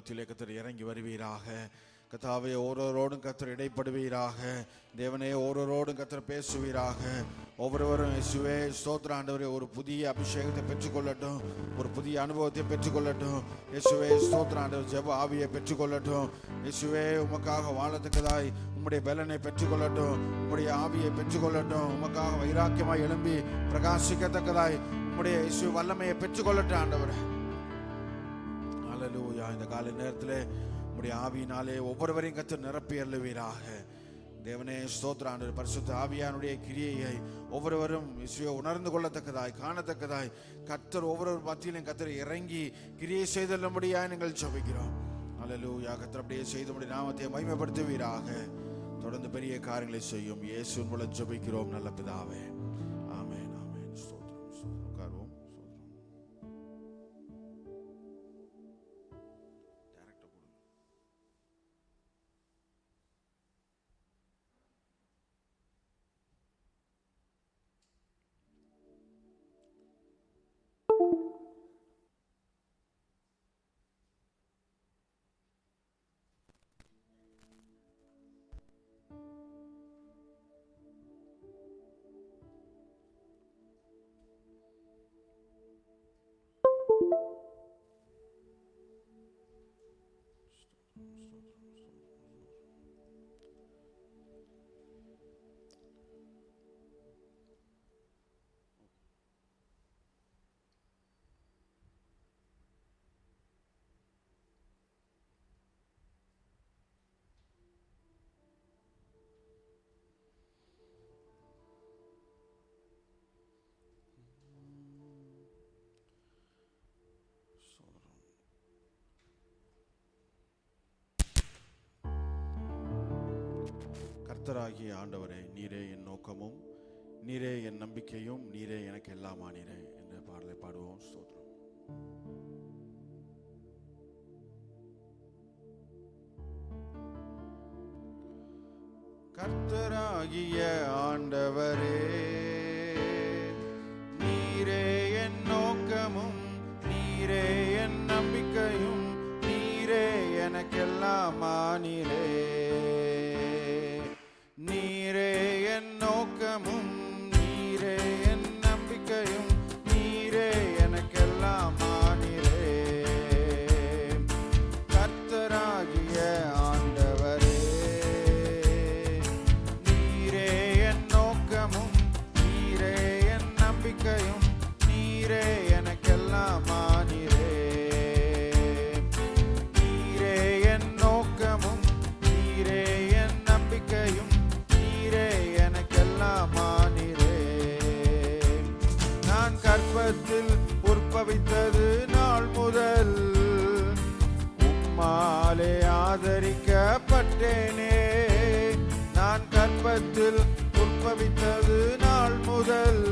மத்தியிலே கர்த்தர் இறங்கி வருவீராக. கர்த்தாவே, ஒவ்வொருவரோடும் கர்த்தர் இடைப்படுவீராக. தேவனே, ஒவ்வொருவரோடும் கர்த்தர் பேசுவீராக. ஒவ்வொருவரும் இயேசுவே ஸ்தோத்திரம் ஆண்டவரே, ஒரு புதிய அபிஷேகத்தை பெற்றுக்கொள்ளட்டும், ஒரு புதிய அனுபவத்தை பெற்றுக்கொள்ளட்டும். இயேசுவே ஸ்தோத்திரம் ஆண்டவர், ஜெப ஆவியை பெற்றுக்கொள்ளட்டும். இயேசுவே, உமக்காக வாழத்தக்கதாய் உம்முடைய பலனை பெற்றுக்கொள்ளட்டும், உம்முடைய ஆவியை பெற்றுக்கொள்ளட்டும். உமக்காக வைராக்கியமாய் எழும்பி பிரகாசிக்கத்தக்கதாய் உம்முடைய இயேசு வல்லமையை பெற்றுக்கொள்ளட்டும் ஆண்டவரே. ஹல்லேலூயா. இந்த காலை நேரத்திலே உம்முடைய ஆவியினாலே ஒவ்வொருவரையும் கர்த்தர் நிரப்பி அருளுவீராக. தேவனே ஸ்தோத்திரம் ஆண்டவரே, பரிசுத்த ஆவியானுடைய கிரியையை ஒவ்வொருவரும் உணர்ந்து கொள்ளத்தக்கதாய் காணத்தக்கதாய் கர்த்தர் ஒவ்வொரு மத்தியிலும் கர்த்தர் இறங்கி கிரியை செய்தல்லும்படியாய் நாங்கள் ஜெபிக்கிறோம். ஹல்லேலூயா. கர்த்தர் அப்படியே செய்து உம்முடைய நாமத்தை மகிமைப்படுத்துவீராக. தொடர்ந்து பெரிய காரியங்களை செய்யும் இயேசுவின் மூலம் ஜெபிக்கிறோம் நல்ல பிதாவே. ஆமென் ஆமென். ஸ்தோத்திரம். உட்காருவோம். கர்த்தராகிய ஆண்டவரே, நீரே என் நோக்கமும், நீரே என் நம்பிக்கையும், நீரே எனக்கு எல்லாமானீரே என்ற பாடலை பாடுவோம். ஸ்தோத்திரம். கர்த்தராகிய ஆண்டவரே, நீரே என் நோக்கமும், நீரே என் நம்பிக்கையும், நீரே எனக்கெல்லாமானீரே. நீரே என் நோக்கமும், நீரே என் நம்பிக்கையும், நீரே எனக்கெல்லாமானீரே. கர்த்தராகிய ஆண்டவரே, நீரே என் நோக்கமும், நீரே என் நம்பிக்கையும், நீரே எனக்கெல்லாமானீரே. நீரே என் நோக்கமும், நீரே என் நம்பிக்கையும், நீரே எனக்கெல்லாமானீரே. நான் கர்ப்பத்தில் உற்பவித்தது நாள் முதல் உம்மாலே ஆதரிக்கப்பட்டேனே. நான் கர்ப்பத்தில் உற்பவித்தது நாள் முதல்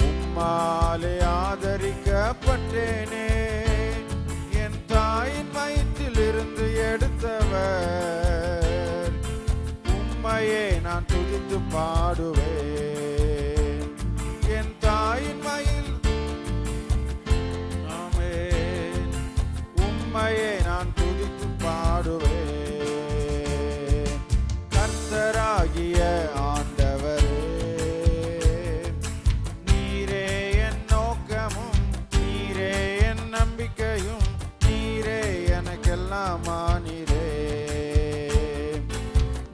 உம்மாலே ஆதரிக்கப்பட்டேனே. என் தாயின் வயிற்றில் இருந்து எடுத்தவர், உம்மையே நான் துதித்து பாடுவேன். என் தாயின் வயிற்றில், ஆமென், உம்மையே நான் துதித்து பாடுவேன். கர்த்தராகிய ஆண்டவரே, நீரே என் நோக்கமும், நீரே என் நம்பிக்கையும், நீரே எனக்கெல்லாமானீரே.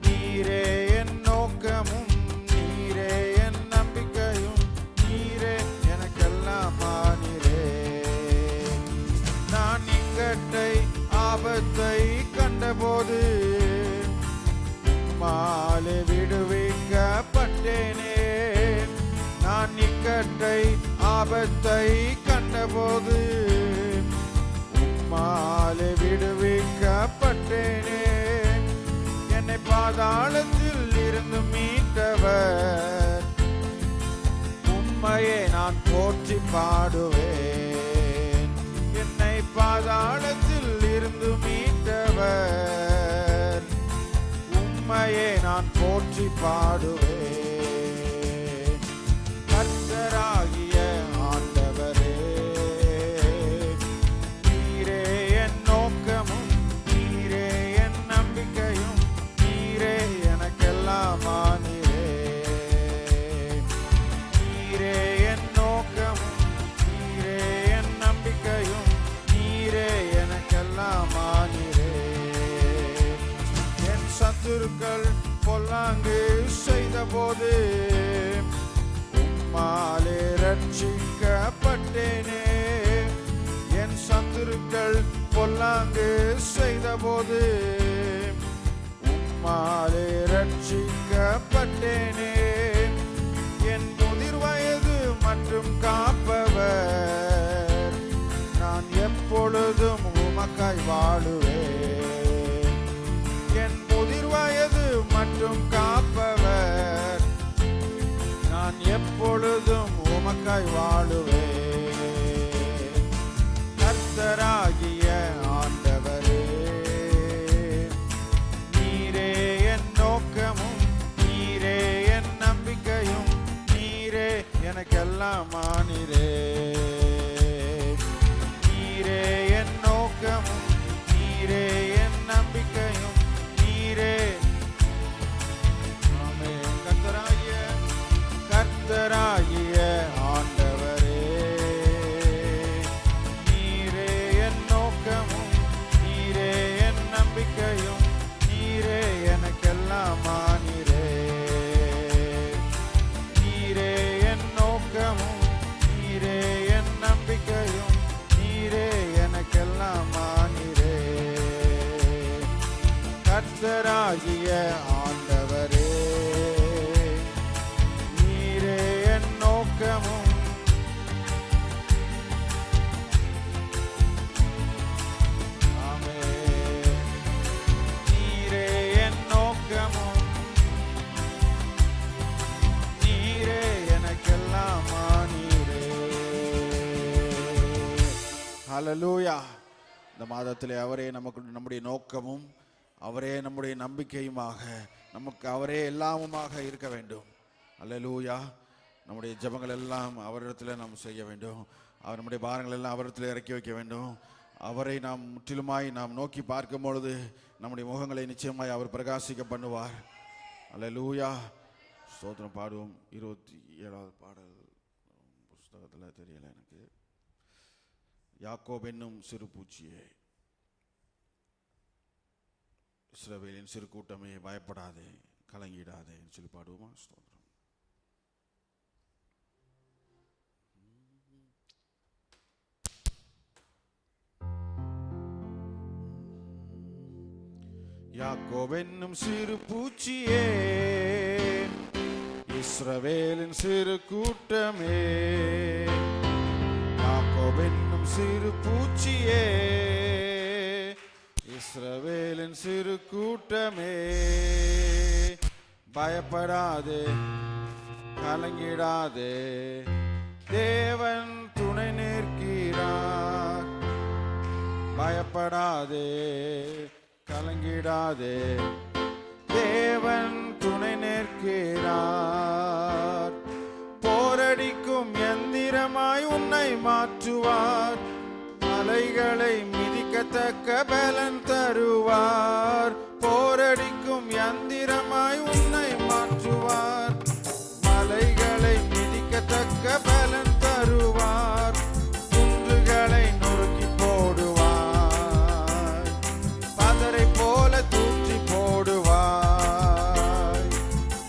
நீரே என் நோக்கமும், நீரே என் நம்பிக்கையும், நீரே எனக்கெல்லாமானீரே. நான் இக்கட்டை ஆபத்தை கண்டபோது உம்மாலே விடுவிக்கப்பட்டேனே. நான் இக்கட்டை ஆபத்தை கண்டபோது உம்மாலே விடுவிக்கப்பட்டேனே. என்னை பாதாளத்தில் இருந்து மீட்டவர், உம்மையே நான் போற்றி பாடுவேன். என்னை பாதாளத்தில் இருந்து மீட்டவர், உம்மையே நான் போற்றி பாடுவேன். கர்த்தராகிய ஆண்டவரே, நீரே என் நோக்கம், சத்துருக்கள் பொல்லாங்கு செய்த போது உம்மாலே ரட்சிக்கப்பட்டேனே. என் சத்துருக்கள் பொல்லாங்கு செய்த போது உம்மாலே ரட்சிக்கப்பட்டேனே. என் முதிர் வயது மற்றும் காப்பவர், நான் எப்பொழுதும் உமக்காய் வாழுவேன். என் முதிர் வயது மற்றும் காப்பவர், நான் எப்பொழுதும் உமக்காய் வாழுவேன். கர்த்தராகிய ஆண்டவரே, நீரே என் நோக்கமும், நீரே என் நம்பிக்கையும், நீரே எனக்கெல்லாம் ஆனீரே. நீரே என் நோக்கமும், நீரே என் நம்பிக்கையும், நீரே. ஆமென். கர்த்தராகிய ஆண்டவரே, நீரே என் நோக்கமும், நீரே என் நம்பிக்கையும், நீரே எனக்கெல்லாம் ஆனீரே. நீரே என் நோக்கமும், நீரே என் நம்பிக்கையும், நீரே எனக்கெல்லாம் ஆனீரே. கர்த்தராகிய ஆண்டவரே, நீரே என் நோக்கமும், ஆமென். நீரே என் நோக்கமும், நீரே எனக்கெல்லாம் ஆனீரே. ஹல்லேலூயா. இந்த மாதத்திலே அவரே நமக்கு நம்முடைய நோக்கமும், அவரே நம்முடைய நம்பிக்கையுமாக, நமக்கு அவரே எல்லாமுமாக இருக்க வேண்டும். அல்லேலூயா. நம்முடைய ஜெபங்கள் எல்லாம் அவரிடத்தில் நாம் செய்ய வேண்டும். அவர் நம்முடைய பாரங்கள் எல்லாம் அவரிடத்தில் இறக்கி வைக்க வேண்டும். அவரை நாம் முற்றிலுமாய் நாம் நோக்கி பார்க்கும் பொழுது நம்முடைய முகங்களை நிச்சயமாய் அவர் பிரகாசிக்க பண்ணுவார். அல்லேலூயா. ஸ்தோத்திரம். பாடுவோம். 27வது பாடல் புஸ்தகத்தில் தெரியல எனக்கு. யாக்கோப் என்னும் சிறு பூச்சியே, இஸ்ரவேலின் சிறு கூட்டமே, பயப்படாதே, கலங்கிடாதே சொல்லி பாடுவோமா? ஸ்தோத்திரம். யாக்கோப் என்னும் சிறு பூச்சியே, இஸ்ரவேலின் சிறு கூட்டமே, யாக்கோப் என்னும் சிறு பூச்சியே, இஸ்ரவேலின் சிறு கூட்டமே, பயப்படாதே, கலங்கிடாதே, தேவன் துணை நிற்கிறார். பயப்படாதே, கலங்கிடாதே, தேவன் துணை நிற்கிறார். போரடிக்கும் எந்திரமாய் உன்னை மாற்றுவார், மலைகளை மிதிக்கத்தக்க பலன் தருவார். போரடிக்கும் யந்திரமாய் உன்னை மாற்றுவார், மலைகளை மிதிக்கத்தக்க பலன் தருவார். குன்றுகளை நொறுக்கி போடுவார், பதரை போல தூற்றி போடுவார்.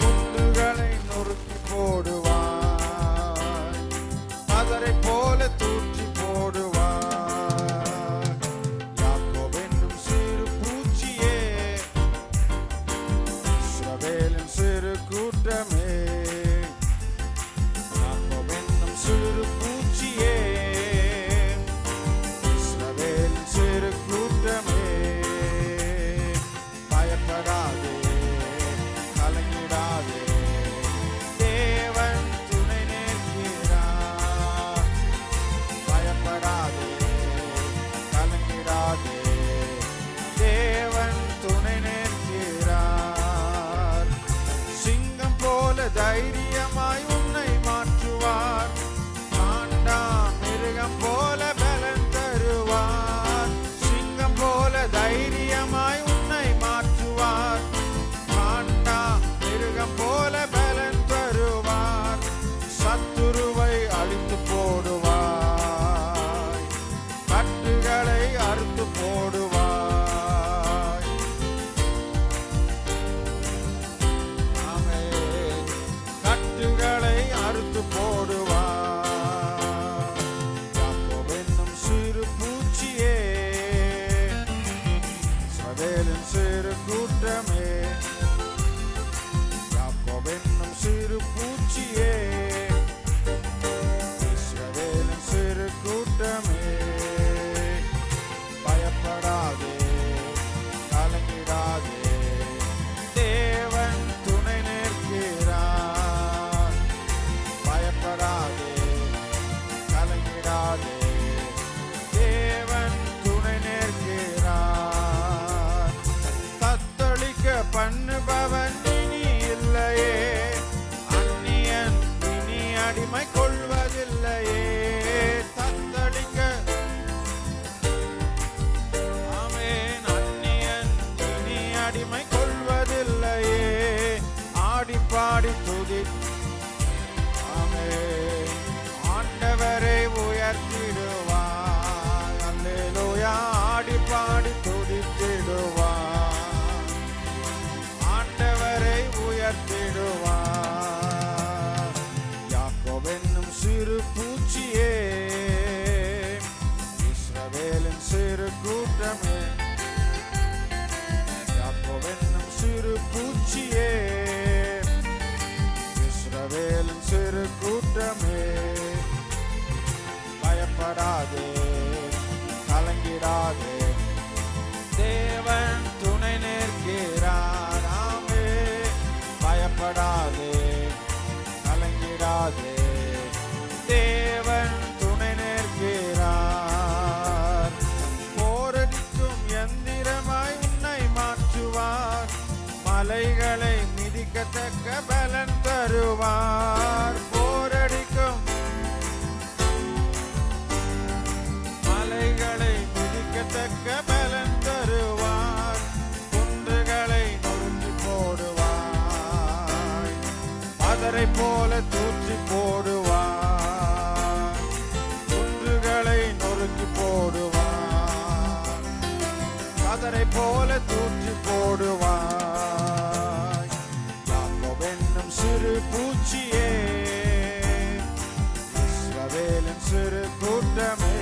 குன்றுகளை நொறுக்கி போடுவார், பதரை போல தூற்றி போடுவார். யாக்கோப் என்னும் சிறு பூச்சியே, ஆமென். ஆண்டவரை உயர்த்திடுவார். அல்லேலூயா. ஆடி பாடி துதித்திடுவார். ஆண்டவரை உயர்த்திடுவார். யாக்கோபு என்னும் சிறு பூச்சியே, இஸ்ரவேலின் சிறு கூட்டமே, யாக்கோபு என்னும் சிறு பூச்சியே, இஸ்ரவேலின் சிறு கூட்டமே, பயப்படாதே, கலங்கிடாதே, தேவன் துணை நிற்கிறார். ஆமென். பயப்படாதே, கலங்கிடாதே, தேவன் துணை நிற்கிறார். போரடிக்கும் எந்திரமாய் உன்னை மாற்றுவார். மலைகளை மிதிக்கத்தக்க பலன் தருவார். போரடிக்கும் மலைகளை மிதிக்கத்தக்க பலன் தருவார். குன்றுகளை நொறுக்கி போடுவார். மதரை போல தூற்றி போடுவார். குன்றுகளை நொறுக்கி போடுவார். மதரை போல தூற்றி போடுவார். யாக்கோபு என்னும் சிறு பூச்சியே, இஸ்ரவேலின் சிறு கூட்டமே,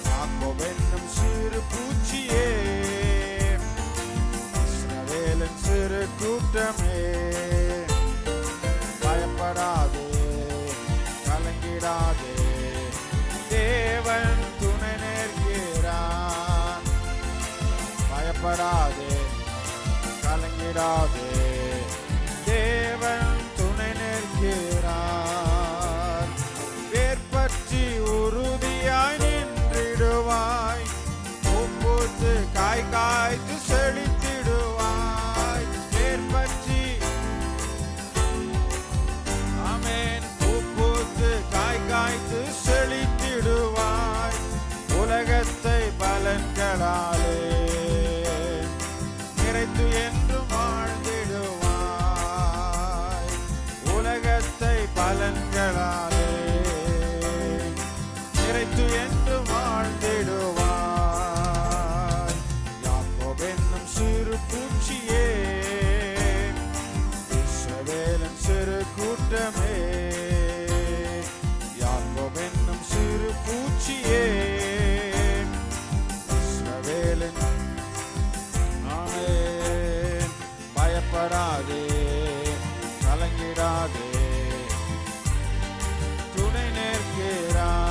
யாக்கோபு என்னும் சிறு பூச்சியே, இஸ்ரவேலின் சிறு கூட்டமே, பயப்படாதே, கலங்கிடாதே, தேவன் துணை நிற்கிறார். பயப்படாதே, கலங்கிடாதே, தேவன் துணை நிற்கிறார். வேர்பற்றி உறுதியாய் நின்றிடுவாய். பூப்பூத்து காய் காய்த்து செழித்திடுவாய். வேர்பற்றி ஆமென். பூப்பூத்து காய் காய்த்து செழித்திடுவாய். உலகத்தை பலன்களாலே நிறைத்து என்றும் வாழ்ந்திடுவாய். உலகத்தை பலன்களாலே நிறைத்து என்றும் வாழ்ந்திடுவாய். யாக்கோபு என்னும் சிறு பூச்சியே, இஸ்ரவேலின் சிறு கூட்டமே, யாக்கோபு என்னும் சிறு பூச்சியே, இஸ்ரவேலின் ஆமென். பயப்படாதே, கலங்கிடாதே, துணை நிற்கிறார்.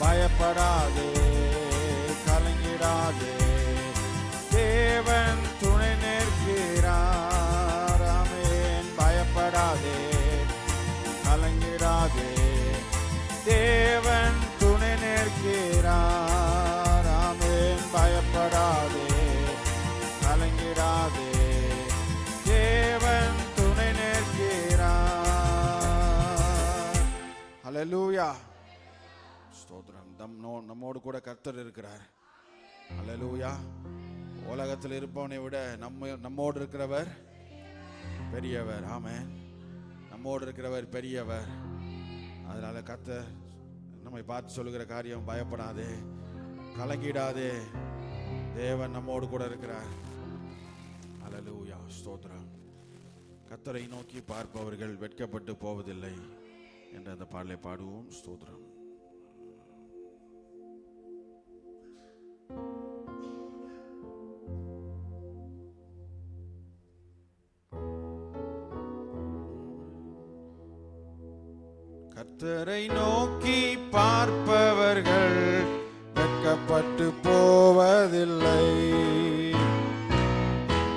பயப்படாதே, கலங்கிடாதே, தேவன் துணை நிற்கிறார். ஆமென். பயப்படாதே, கலங்கிடாதே, தேவன் துணை நிற்கிறார். ஆமென். பயப்படாதே, கலங்கிடாதே, தேவன் துணை நிற்கிறார். ஹல்லேலூயா. ஸ்தோத்திரம். நம்மோடு கூட கர்த்தர் இருக்கிறார். ஹல்லேலூயா. உலகத்தில் இருப்பவனை விட நம்மோடு இருக்கிறவர் பெரியவர். ஆமென். நம்மோடு இருக்கிறவர் பெரியவர். அதனால கர்த்தர் நம்மை பார்த்து சொல்லுகிற காரியம், பயப்படாதே, கலங்கிடாதே, தேவன் நம்மோடு கூட இருக்கிறார். ஹல்லேலூயா. ஸ்தோத்திரம். கர்த்தரை நோக்கி பார்ப்பவர்கள் வெட்கப்பட்டு போவதில்லை என்ற அந்த பாடலை பாடுவோம். ஸ்தோத்திரம். கர்த்தரை நோக்கி பார்ப்பவர்கள் வெட்கப்பட்டு போவதில்லை.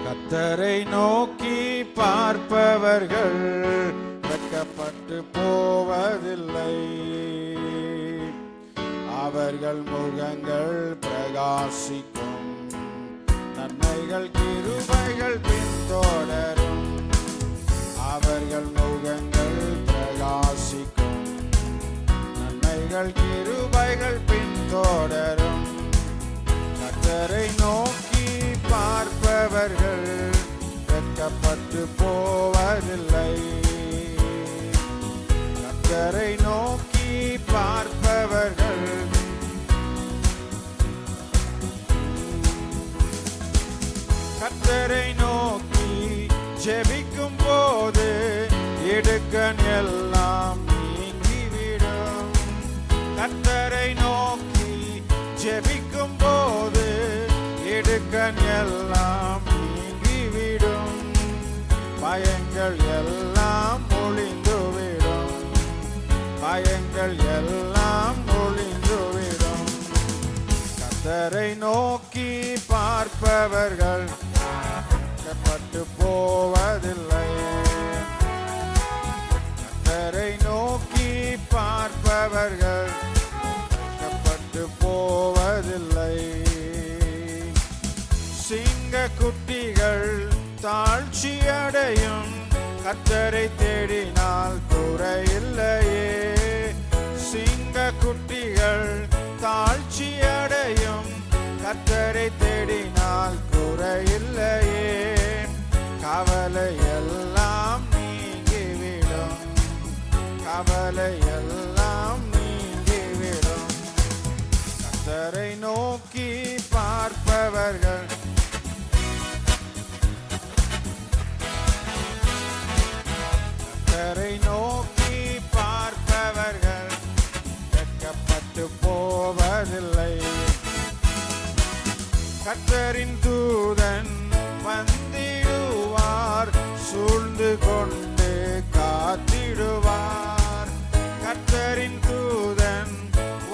கர்த்தரை நோக்கி பார்ப்பவர்கள் வெட்கப்பட்டு போவதில்லை. அவர்கள் முகங்கள் பிரகாசிக்கும், நன்மைகள் கிருபைகள் பின்தொடரும். அவர்கள் முகங்கள் பிரகாசிக்கும், நன்மைகள் கிருபைகள் பின்தொடரும். கர்த்தரை நோக்கி பார்ப்பவர்கள் வெட்கப்பட்டு போவதில்லை. கர்த்தரை நோக்கி பார்ப்பவர்கள் கர்த்தரை நோக்கி ஜெபிக்கும் போது இடுக்கண் எல்லாம் நீங்கிவிடும். கர்த்தரை நோக்கி ஜெபிக்கும் போது இடுக்கண் எல்லாம் நீங்கிவிடும். பயங்கள் எல்லாம் ஒளிந்துவிடும். பயங்கள் எல்லாம் ஒளிந்துவிடும். கர்த்தரை நோக்கி பார்ப்பவர்கள் பட்டு போவதில்லை. கர்த்தரை நோக்கி பார்ப்பவர்கள் பட்டு போவதில்லை. சிங்க குட்டிகள் தாழ்ச்சியடையும். கர்த்தரை தேடினால் குறையில்லையே. சிங்க குட்டிகள் தாழ்ச்சியடையும். கர்த்தரை தேடினால் குறையில்லையே. கவலை எல்லாம் நீங்கிவிடும். கவலை எல்லாம் நீங்கிவிடும். கர்த்தரை நோக்கி பார்ப்பவர்கள் கர்த்தரை நோக்கி பார்ப்பவர்கள் வெட்கப்பட்டு போவதில்லை. கர்த்தரின் தூதன் வந்திடுவார். சூழ்ந்து கொண்டு காத்திடுவார். கர்த்தரின் தூதன்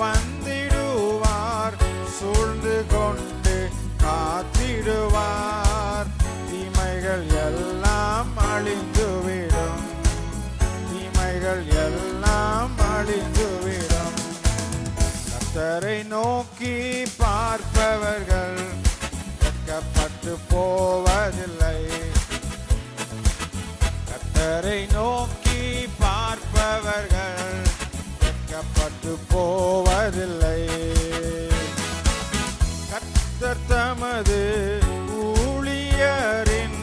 வந்திடுவார். சூழ்ந்து கொண்டு காத்திடுவார். தீமைகள் எல்லாம் அழிந்துவிடும். தீமைகள் எல்லாம் அழிந்துவிடும். கர்த்தரை நோக்கி பார்ப்பவர்கள் வெட்கப்பட்டு போவதில்லை. கர்த்தரை நோக்கி பார்ப்பவர்கள் வெட்கப்பட்டு போவதில்லை. கர்த்தர் தமது ஊழியரின்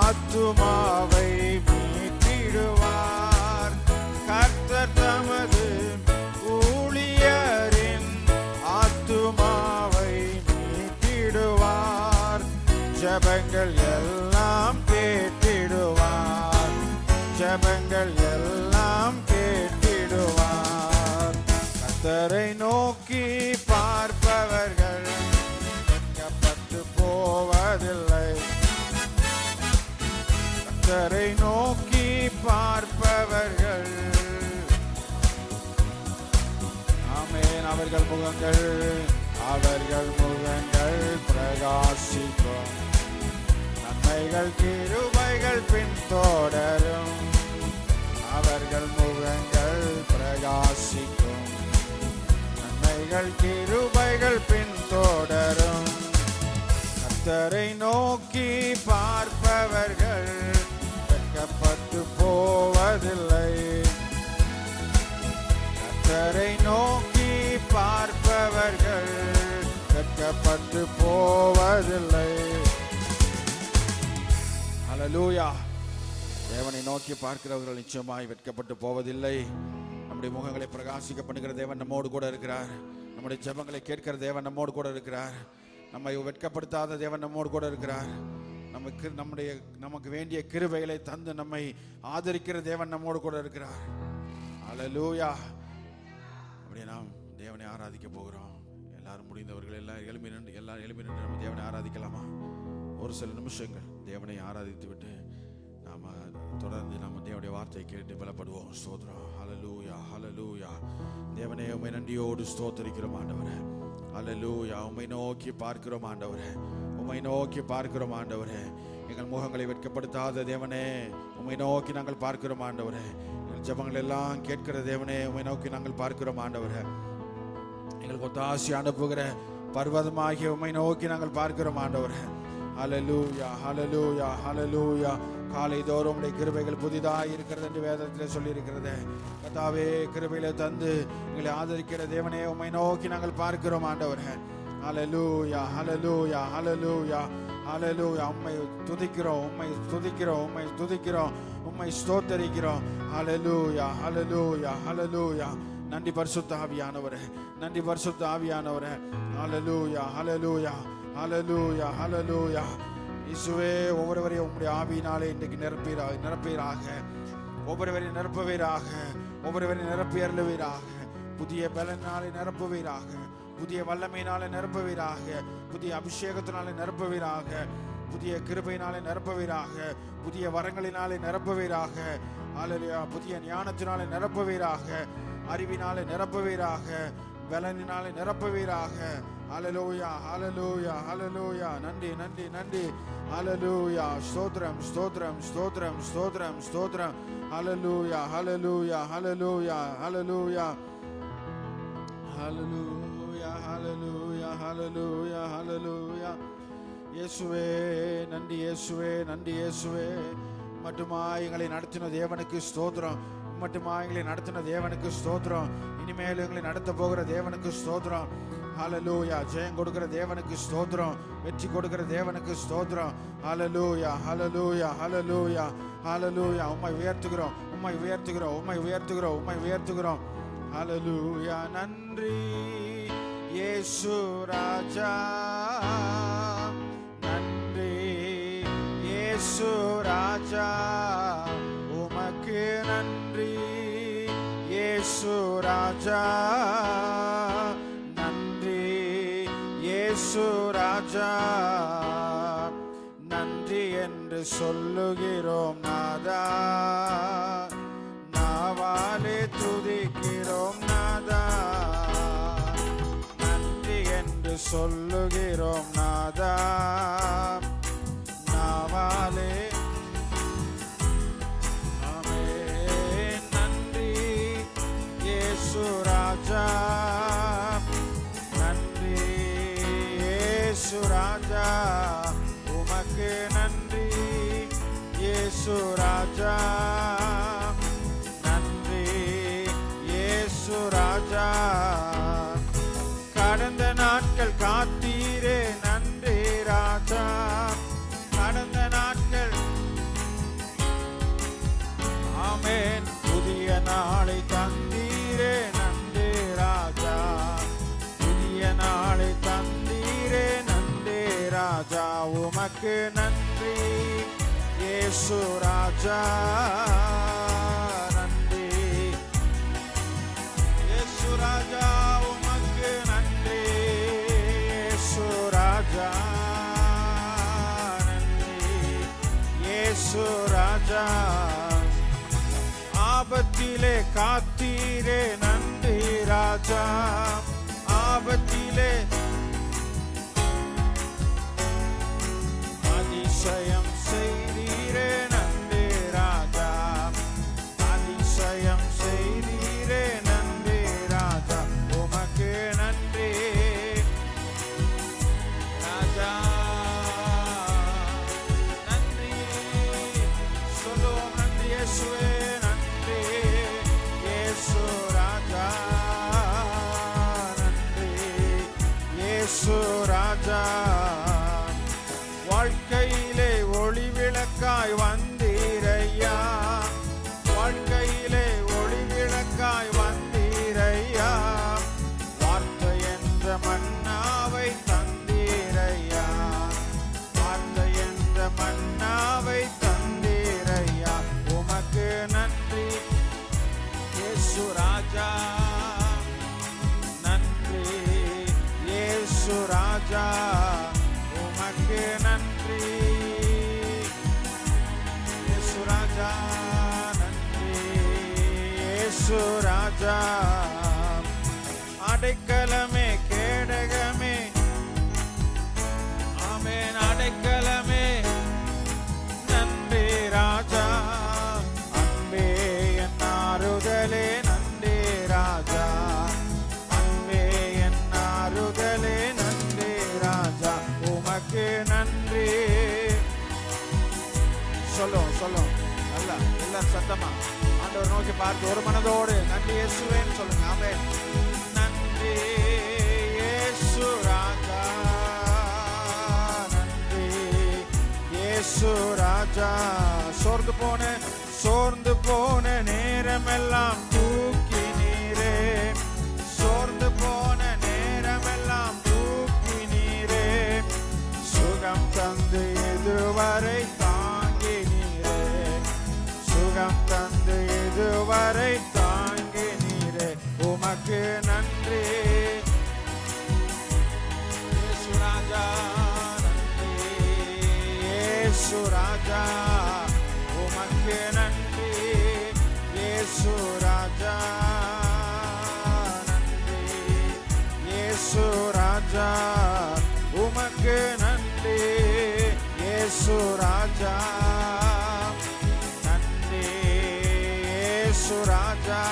ஆத்துமாவை மீட்டிடுவார். கர்த்தர் தமது ஊழியரின் ஆத்துமாவை மீட்டிடுவார். ஜெபங்கள் எல்லாம் கேட்டிடுவார். ஜெபங்கள் எல்லாம் கேட்டிடுவார். கர்த்தரை நோக்கி பார்ப்பவர்கள் வெட்கப்பட்டு போவதில்லை. கர்த்தரை நோக்கி பார்ப்பவர்கள் ஆமென். அவர்கள் முகங்கள் பிரகாசிக்கும். நன்மைகள் கிருபைகள் பின்தொடரும். அவர்கள் முகங்கள் பிரகாசிக்கும். நன்மைகள் கிருபைகள் பின்தொடரும். கர்த்தரை நோக்கி பார்ப்பவர்கள் வெட்கப்பட்டு போவதில்லை. கர்த்தரை நோக்கி பார்ப்பவர்கள் வெட்கப்பட்டு போவதில்லை. ஹல்லேலூயா. தேவனை நோக்கி பார்க்கிறவர்கள் நிச்சயமாய் வெட்கப்பட்டு போவதில்லை. நம்முடைய முகங்களை பிரகாசிக்க பண்ணுகிற தேவன் நம்மோடு கூட இருக்கிறார். நம்முடைய ஜெபங்களை கேட்கிற தேவன் நம்மோடு கூட இருக்கிறார். நம்மை வெட்கப்படுத்தாத தேவன் நம்மோடு கூட இருக்கிறார். நமக்கு வேண்டிய கிருபைகளை தந்து நம்மை ஆதரிக்கிற தேவன் நம்மோடு கூட இருக்கிறார். ஹல்லேலூயா. அப்படியே நாம் தேவனை ஆராதிக்க போகிறோம். எல்லாரும் முடிந்தவர்கள் எல்லாரும் எழுப்பி நின்று நம்ம தேவனை ஆராதிக்கலாமா? ஒரு சில நிமிஷங்கள் தேவனை ஆராதித்து விட்டு நாம் தொடர்ந்து நம்ம தேவனுடைய வார்த்தையை கேட்டு பலப்படுவோம். ஸ்தோத்திரம். ஹல்லேலூயா, ஹல்லேலூயா. தேவனே, உம்மை நன்றியோடு ஸ்தோத்திரிக்கிறோம் ஆண்டவரே. ஹல்லேலூயா. உம்மை நோக்கி பார்க்கிறோம் ஆண்டவரே. உம்மை நோக்கி பார்க்கிறோம் ஆண்டவரே. எங்கள் முகங்களை வெட்கப்படுத்தாத தேவனே, உம்மை நோக்கி நாங்கள் பார்க்கிறோம் ஆண்டவரே. எங்கள் ஜெபங்கள் எல்லாம் கேட்கிற தேவனே, உம்மை நோக்கி நாங்கள் பார்க்கிறோம் ஆண்டவரே. எங்களுக்கு ஒத்தாசி அனுப்புகிற பர்வதமாகிய உம்மை நோக்கி நாங்கள் பார்க்கிறோம் ஆண்டவரே. ஹல்லேலூயா, ஹல்லேலூயா, ஹல்லேலூயா. காலை தோறும் உம்முடைய கிருபைகள் புதிதாக இருக்கிறது என்று வேதத்திலே சொல்லி இருக்கிறது. கர்த்தாவே, கிருபையில தந்து எங்களை ஆதரிக்கிற தேவனே, உம்மை நோக்கி நாங்கள் பார்க்கிறோம் ஆண்டவரே. ஹல்லேலூயா, ஹல்லேலூயா, ஹல்லேலூயா, ஹalleluya. உம்மை துதிக்கிறோம், உம்மை துதிக்கிறோம், உம்மை துதிக்கிறோம், உம்மை ஸ்தோத்தரிக்கிறோம். ஹalleluya, ஹalleluya, ஹalleluya. நன்றி பரிசுத்த ஆவியானவரே, நன்றி பரிசுத்த ஆவியானவரே. ஹalleluya, ஹalleluya, ஹalleluya, ஹalleluya. இயேசுவே, ஒவ்வொருவரையும் உம்முடைய ஆவியினாலே இன்றைக்கு நிரப்பீராக, ஒவ்வொருவரையும் நிரப்புவீராக, ஒவ்வொருவரையும் நிரப்பி அருளுவீராக. புதிய பலனாலே நிரப்புவீராக, புதிய வல்லமையினாலே நிரப்புவீராக, புதிய அபிஷேகத்தினாலே நிரப்புவீராக, புதிய கிருபையினாலே நிரப்புவீராக, புதிய வரங்களினாலே நிரப்புவீராக. ஹalleluya. புதிய ஞானத்தினாலே நிரப்புவீராக, அறிவினாலே நிரப்புவீராக, பலனினாலே நிரப்புவீராக. ஹalleluya, ஹalleluya, ஹalleluya. நன்றி, நன்றி, நன்றி. ஹalleluya. ஸ்தோத்திரம், ஸ்தோத்திரம், ஸ்தோத்திரம், ஸ்தோத்திரம், ஸ்தோத்திரம். ஹalleluya, ஹalleluya, ஹalleluya, ஹalleluya, ஹalleluya, ஹalleluya, ஹalleluya, ஹalleluya. இயேசுவே நன்றி, இயேசுவே நன்றி, இயேசுவே. மட்டுமா எங்களை நடத்தின தேவனுக்கு ஸ்தோத்திரம், மட்டுமா எங்களை நடத்தின தேவனுக்கு ஸ்தோத்திரம். இனிமேல் எங்களை நடத்த போகிற தேவனுக்கு ஸ்தோத்திரம். ஹalleluya. ஜெயம் கொடுக்கிற தேவனுக்கு ஸ்தோத்திரம், வெற்றி கொடுக்கிற தேவனுக்கு ஸ்தோத்திரம். ஹalleluya, ஹalleluya, ஹalleluya, ஹalleluya. உம்மை உயர்த்துகிறோம், உம்மை உயர்த்துகிறோம், உம்மை உயர்த்துகிறோம், உம்மை உயர்த்துகிறோம். ஹalleluya. நன்றி இயேசு ராஜா, நன்றி இயேசு ராஜா, உமக்கு நன்றி இயேசு ராஜா, நன்றி இயேசு ராஜா. நன்றி என்று சொல்லுகிறோம் நாதா, நாவாலே துதிக்கிறோம் நாதா. நன்றி என்று சொல்லுகிறோம் நாதா, நாவாலே. ஆமென். நன்றி இயேசு ராஜா, நன்றி இயேசு ராஜா, உமக்கு நன்றி இயேசு ராஜா, நன்றி இயேசு ராஜா. கடந்த நாட்கள் காத்தீரே நன்றி ராஜா, கடந்த நாட்கள். ஆமென். புதிய நாளை தந்தீரே நன்றி ராஜா, புதிய நாளை தந்தீரே நன்றி ராஜா, உமக்கு நன்றி இயேசு ராஜா, நன்றி இயேசு ராஜா, உமக்கு நன்றி இயேசு ராஜா, நன்றி இயேசு ராஜா. ஆபத்திலே காத்தீரே நன்றி ராஜா, ஆபத்திலே அதிசயம் செய்தீரே நன்றி ராஜா, அதிசயம் செய்தீரே நன்றி ராஜா, உமக்கு நன்றி ராஜா, நன்றி. சொல்லுவோம் நன்றி இயேசுவே, நன்றி இயேசு ராஜா, நன்றி இயேசு ராஜா. வாழ்க்கையிலே ஒளி விளக்காய் வந்தீரையா, வாழ்க்கையிலே ஒளி விளக்காய் வந்தீரையா, வார்த்தை என்ற மன்னாவை தந்தீரையா, வார்த்தை என்ற மன்னாவை தந்தீரையா, உமக்கு நன்றி இயேசு ராஜா, நன்றி இயேசு ராஜா, உமக்கு நன்றி இயேசு ராஜா, நன்றி இயேசு ராஜா. அடைக்கலமே கேடகமே, ஆமென். அடைக்கலமே நன்றி ராஜா, அன்பே என் ஆறுதலே நன்றி ராஜா, அன்பே என் ஆறுதலே நன்றி ராஜா, உமக்கு நன்றி. சொல்லும் சொல்லும் நல்லா எல்லாரும் சத்தமா ஆண்டவர் நோக்கி பார்த்து ஒரு மனதோடு நன்றி இயேசுவேன்னு சொல்லுங்க. ஆமென். நன்றி இயேசு ராஜா, நன்றி இயேசு ராஜா. சோர்ந்து போன நேரமெல்லாம் தூக்கினீரே, சோர்ந்து போன நேரமெல்லாம் தூக்கினீரே, சுகம் தந்து இதுவரை தாங்கினீரே, சுகம் தந்து இதுவரை தாங்கினீரே, உமக்கு நன்றி இயேசு ராஜா. நன்றி இயேசு ராஜா, உமக்கு நன்றி இயேசு ராஜா. நன்றி இயேசு ராஜா, உமக்கு நன்றி இயேசு ராஜா. நன்றி இயேசு ராஜா,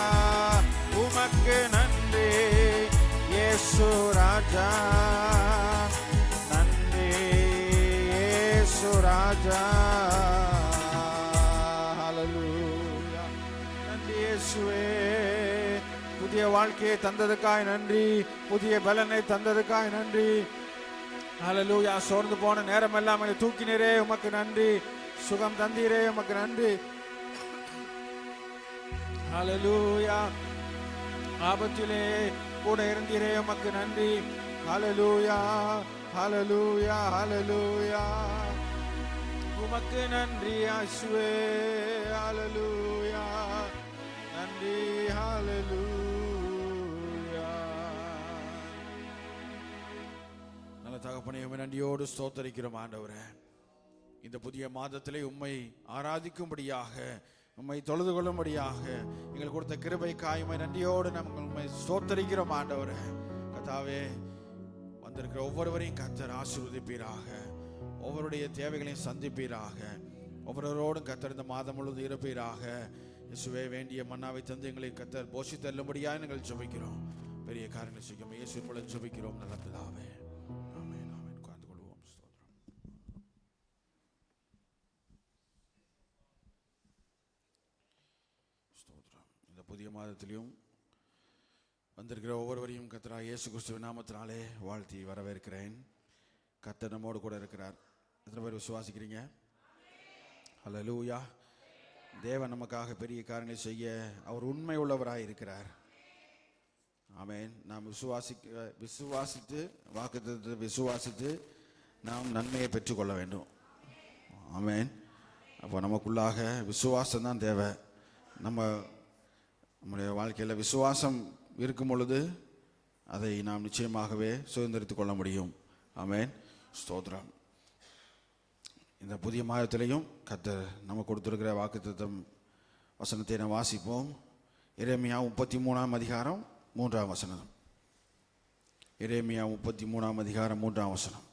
உமக்கு நன்றி இயேசு ராஜா. நன்றி இயேசு ராஜா. ஹல்லேலூயா. நன்றி இயேசுவே, புதிய வாழ்க்கையை தந்ததுக்காய் நன்றி, புதிய பலனை தந்ததுக்காய் நன்றி. ஹல்லேலூயா. சோர்ந்து போன நேரம் எல்லாம் என்னை தூக்கினீரே, உமக்கு நன்றி. சுகம் தந்தீரே, உமக்கு நன்றி. ஹல்லேலூயா. ஆபத்திலே கூட இருந்தீரே, உமக்கு நன்றி. ஹல்லேலூயா, ஹல்லேலூயா, ஹல்லேலூயா. உமக்கு நன்றி இயேசுவே. ஹல்லேலூயா. நன்றி. ஹல்லேலூயா. நல்ல தகப்பனே, உம்மை நன்றியோடு ஸ்தோத்தரிக்கிறோம் ஆண்டவரே. இந்த புதிய மாதத்திலே உம்மை ஆராதிக்கும்படியாக, உம்மை தொழுது கொள்ளும்படியாக எங்களுக்கு கொடுத்த கிருபைக்காய் உம்மை நன்றியோடு நாங்கள் உம்மை ஸ்தோத்தரிக்கிறோம் ஆண்டவரே. கர்த்தாவே, வந்திருக்கிற ஒவ்வொருவரையும் கர்த்தர் ஆசீர்வதிப்பீராக, ஒவ்வொருடைய தேவைகளையும் சந்திப்பீராக, ஒவ்வொருவரோடும் கர்த்தர் இந்த மாதம் முழுவதும் இருப்பீராக. இயேசுவே, வேண்டிய மன்னாவை தந்து எங்களை கர்த்தர் போஷி தள்ளும்படியாக நாங்கள் ஜெபிக்கிறோம். பெரிய காரியங்கள் செய்யும் இயேசுவின் மூலம் ஜெபிக்கிறோம் நல்ல பிதாவே. ஆமென், ஆமென். உட்கார்ந்து கொள்வோம். ஸ்தோத்திரம். இந்த புதிய மாதத்திலும் வந்திருக்கிற ஒவ்வொருவரையும் கர்த்தராகிய இயேசு கிறிஸ்துவின் நாமத்தினாலே வாழ்த்தி வரவேற்கிறேன். கர்த்தர் நம்மோடு கூட இருக்கிறார். எத்தனை பேர் விசுவாசிக்கிறீங்க? ஹல்லேலூயா. தேவன் நமக்காக பெரிய காரியங்களை செய்ய அவர் உண்மை உள்ளவராய் இருக்கிறார். ஆமென். நாம் விசுவாசித்து வாக்குத்தத்தத்தை விசுவாசித்து நாம் நன்மையை பெற்றுக்கொள்ள வேண்டும். ஆமென். அப்போ நமக்குள்ளாக விசுவாசம் தான் தேவை. நம்முடைய வாழ்க்கையில் விசுவாசம் இருக்கும் பொழுது அதை நாம் நிச்சயமாகவே சுதந்திரித்துக் கொள்ள முடியும். ஆமென். ஸ்தோத்திரம். இந்த புதிய மாதத்திலையும் கர்த்தர் நமக்கு கொடுத்திருக்கிற வாக்குத்தத்தம் வசனத்தை நாம் வாசிப்போம். எரேமியா 33ஆம் அதிகாரம் 3ஆம் வசனம். எரேமியா 33ஆம் அதிகாரம் 3ஆம் வசனம்.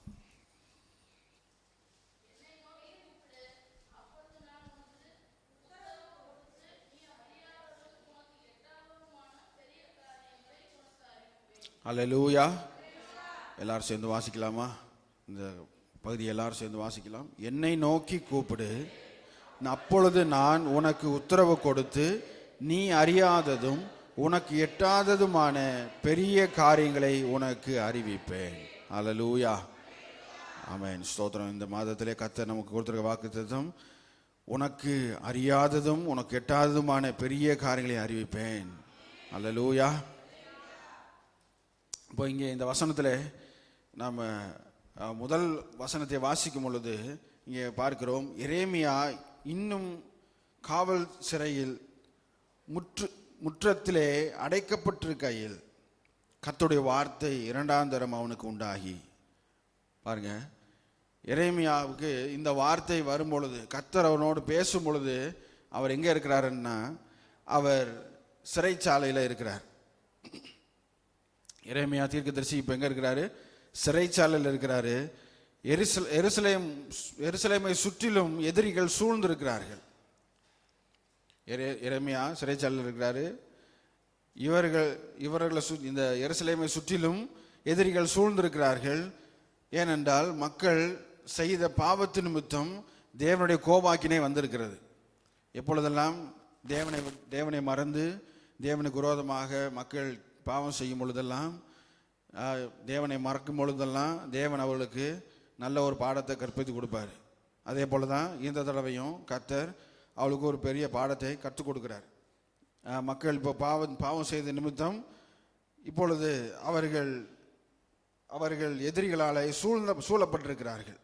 அல்லேலூயா. எல்லாரும் சேர்ந்து வாசிக்கலாமா? இந்த பகுதி எல்லாரும் சேர்ந்து வாசிக்கலாம். என்னை நோக்கி கூப்பிடு, அப்பொழுது நான் உனக்கு உத்தரவு கொடுத்து நீ அறியாததும் உனக்கு எட்டாததுமான பெரிய காரியங்களை உனக்கு அறிவிப்பேன். அல்லேலூயா. ஆமென். ஸ்தோத்திரம். இந்த மாதத்திலே கர்த்தர் நமக்கு கொடுத்திருக்க வாக்குத்தத்தம், உனக்கு அறியாததும் உனக்கு எட்டாததுமான பெரிய காரியங்களை அறிவிப்பேன். அல்லேலூயா. இப்போ இங்கே இந்த வசனத்தில் நாம் முதல் வசனத்தை வாசிக்கும் பொழுது இங்கே பார்க்கிறோம், எரேமியா இன்னும் காவல் சிறையில் முற்றத்திலே அடைக்கப்பட்டிருக்கையில் கர்த்தருடைய வார்த்தை இரண்டாம் தரம் அவனுக்கு உண்டாகி. பாருங்க, எரேமியாவுக்கு இந்த வார்த்தை வரும் பொழுது, கர்த்தர் அவனோடு பேசும் பொழுது அவர் எங்கே இருக்கிறாருன்னா அவர் சிறைச்சாலையில் இருக்கிறார். எரேமியா தீர்க்கதரிசி இப்போ எங்கே இருக்கிறாரு? சிறைச்சாலையில் இருக்கிறாரு. எருசலேமை சுற்றிலும் எதிரிகள் சூழ்ந்திருக்கிறார்கள். எரேமியா சிறைச்சாலையில் இருக்கிறாரு. இவர்களை இந்த எருசலேமை சுற்றிலும் எதிரிகள் சூழ்ந்திருக்கிறார்கள். ஏனென்றால் மக்கள் செய்த பாவத்து நிமித்தம் தேவனுடைய கோபாக்கினை வந்திருக்கிறது. எப்பொழுதெல்லாம் தேவனை மறந்து தேவனுக்கு விரோதமாக மக்கள் பாவம் செய்யும் பொழுதெல்லாம், தேவனை மறக்கும் பொழுதெல்லாம் தேவன் அவர்களுக்கு நல்ல ஒரு பாடத்தை கற்பித்து கொடுப்பார். அதே போல தான் இந்த தடவையும் கர்த்தர் அவளுக்கு ஒரு பெரிய பாடத்தை கற்றுக் கொடுக்கிறார். மக்கள் இப்போ பாவம் செய்த நிமித்தம் இப்பொழுது அவர்கள் எதிரிகளால் சூழப்பட்டிருக்கிறார்கள்.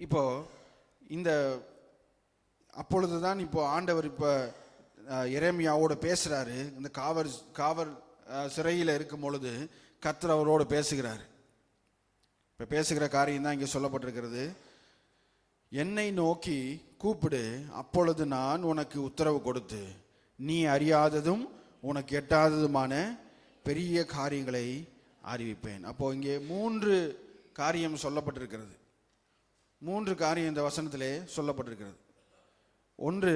இப்போ அப்பொழுதுதான் இப்போ ஆண்டவர் இப்போ எரேமியாவோடு பேசுகிறாரு. இந்த காவர் சிறையில் இருக்கும் பொழுது கர்த்தர் அவரோடு பேசுகிறார். இப்போ பேசுகிற காரியம் தான் இங்கே சொல்லப்பட்டிருக்கிறது. என்னை நோக்கி கூப்பிடு, அப்பொழுது நான் உனக்கு உத்தரவு கொடுத்து நீ அறியாததும் உனக்கு எட்டாததுமான பெரிய காரியங்களை அறிவிப்பேன். அப்போ இங்கே 3 காரியம் சொல்லப்பட்டிருக்கிறது. 3 காரியம் இந்த வசனத்திலே சொல்லப்பட்டிருக்கிறது. ஒன்று,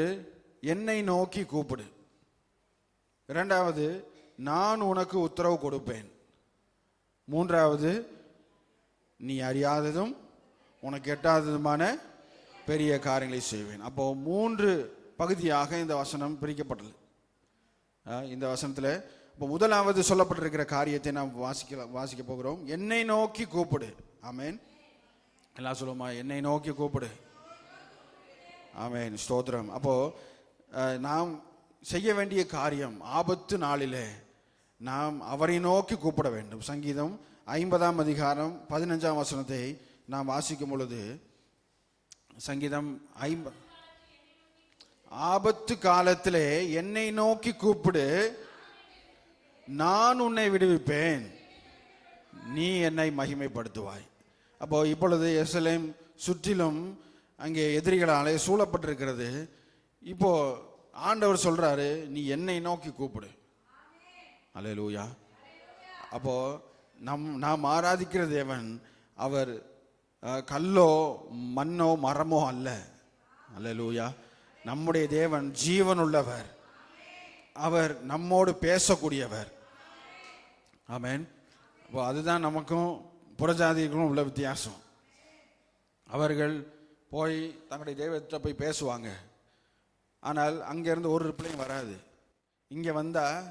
என்னை நோக்கி கூப்பிடு. இரண்டாவது, நான் உனக்கு உத்தரவு கொடுப்பேன். மூன்றாவது, நீ அறியாததும் உனக்கு எட்டாததுமான பெரிய காரியங்களை செய்வேன். அப்போ 3 பகுதியாக இந்த வசனம் பிரிக்கப்பட்டது. இந்த வசனத்தில் இப்போ முதலாவது சொல்லப்பட்டிருக்கிற காரியத்தை நாம் வாசிக்க போகிறோம். என்னை நோக்கி கூப்பிடு. ஆமேன். எல்லாம் சொல்லுமா, என்னை நோக்கி கூப்பிடு. ஆமேன், ஸ்தோத்திரம். அப்போ நாம் செய்ய வேண்டிய காரியம், ஆபத்து நாளிலே நாம் அவரை நோக்கி கூப்பிட வேண்டும். சங்கீதம் 50ஆம் அதிகாரம் 15ஆம் வசனத்தை நாம் வாசிக்கும் பொழுது, சங்கீதம் 50, ஆபத்து காலத்திலே என்னை நோக்கி கூப்பிடு, நான் உன்னை விடுவிப்பேன், நீ என்னை மகிமைப்படுத்துவாய். அப்போ இப்பொழுது எருசலேம் சுற்றிலும் அங்கே எதிரிகளாலே சூழப்பட்டிருக்கிறது. இப்போ ஆண்டவர் சொல்றாரு, நீ என்னை நோக்கி கூப்பிடு. அல்லேலூயா. அப்போ நாம் ஆராதிக்கிற தேவன் அவர் கல்லோ மண்ணோ மரமோ அல்ல. அல்லேலூயா. நம்முடைய தேவன் ஜீவனுள்ளவர். அவர் நம்மோடு பேசக்கூடியவர். ஆமென். அப்போ அதுதான் நமக்கும் புறஜாதிகளும் உள்ள வித்தியாசம். அவர்கள் போய் தங்களுடைய தெய்வத்தை போய் பேசுவாங்க, ஆனால் அங்கேருந்து ஒரு ரிப்ளையும் வராது. இங்கே வந்தால்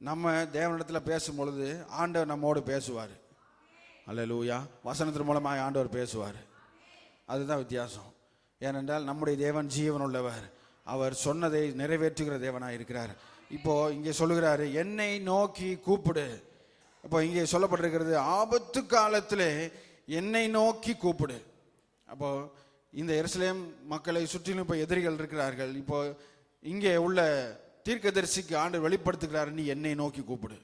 நம்ம தேவனிடத்தில் பேசும் பொழுது ஆண்டவர் நம்மோடு பேசுவார். அல்லேலூயா. வசனத்தின் மூலமாக ஆண்டவர் பேசுவார். அதுதான் வித்தியாசம். ஏனென்றால் நம்முடைய தேவன் ஜீவன் உள்ளவர். அவர் சொன்னதை நிறைவேற்றுகிற தேவனாக இருக்கிறார். இப்போ இங்கே சொல்லுகிறாரு, என்னை நோக்கி கூப்பிடு. இப்போ இங்கே சொல்லப்பட்டிருக்கிறது, ஆபத்து காலத்திலே என்னை நோக்கி கூப்பிடு. அப்போ இந்த எருசலேம் மக்களை சுற்றிலும் இப்போ எதிரிகள் இருக்கிறார்கள். இப்போ இங்கே உள்ள தீர்க்கதரிசிக்கு ஆண்டவர் வெளிப்படுத்துகிறார், நீ என்னை நோக்கி கூப்பிடு.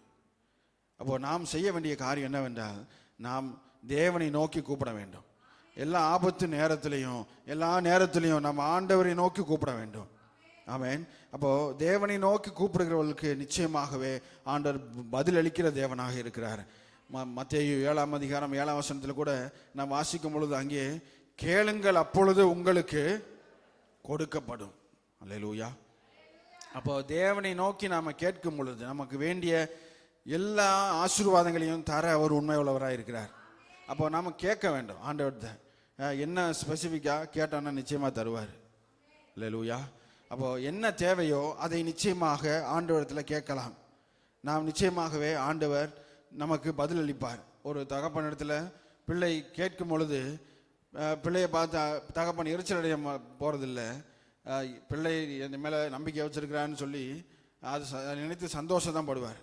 அப்போ நாம் செய்ய வேண்டிய காரியம் என்னவென்றால், நாம் தேவனை நோக்கி கூப்பிட வேண்டும். எல்லா ஆபத்து நேரத்திலையும் எல்லா நேரத்திலையும் நம்ம ஆண்டவரை நோக்கி கூப்பிட வேண்டும். ஆமென். அப்போ தேவனை நோக்கி கூப்பிடுகிறவர்களுக்கு நிச்சயமாகவே ஆண்டவர் பதில் அளிக்கிற தேவனாக இருக்கிறார். மத்தேயு 7ஆம் அதிகாரம் 7ஆம் வசனத்தில் கூட நாம் வாசிக்கும் பொழுது, அங்கே கேளுங்கள் அப்பொழுது உங்களுக்கு கொடுக்கப்படும். அல்லேலூயா. அப்போ தேவனை நோக்கி நாம் கேட்கும் பொழுது நமக்கு வேண்டிய எல்லா ஆசீர்வாதங்களையும் தர அவர் உண்மை உள்ளவராக இருக்கிறார். அப்போ நாம் கேட்க வேண்டும். ஆண்டவர்கிட்ட என்ன ஸ்பெசிஃபிக்காக கேட்டோன்னா நிச்சயமாக தருவார். அல்லேலூயா. அப்போ என்ன தேவையோ அதை நிச்சயமாக ஆண்டவரத்தில் கேட்கலாம். நாம் நிச்சயமாகவே ஆண்டவர் நமக்கு பதில் அளிப்பார். ஒரு தகப்பனிடத்தில் பிள்ளை கேட்கும் பொழுது பிள்ளையை பார்த்து தகப்பன் எரிச்சல் அடைய போகிறதில்ல. பிள்ளை என் மேலே நம்பிக்கை வச்சிருக்கிறான்னு சொல்லி அது நினைத்து சந்தோஷம் தான் படுவார்.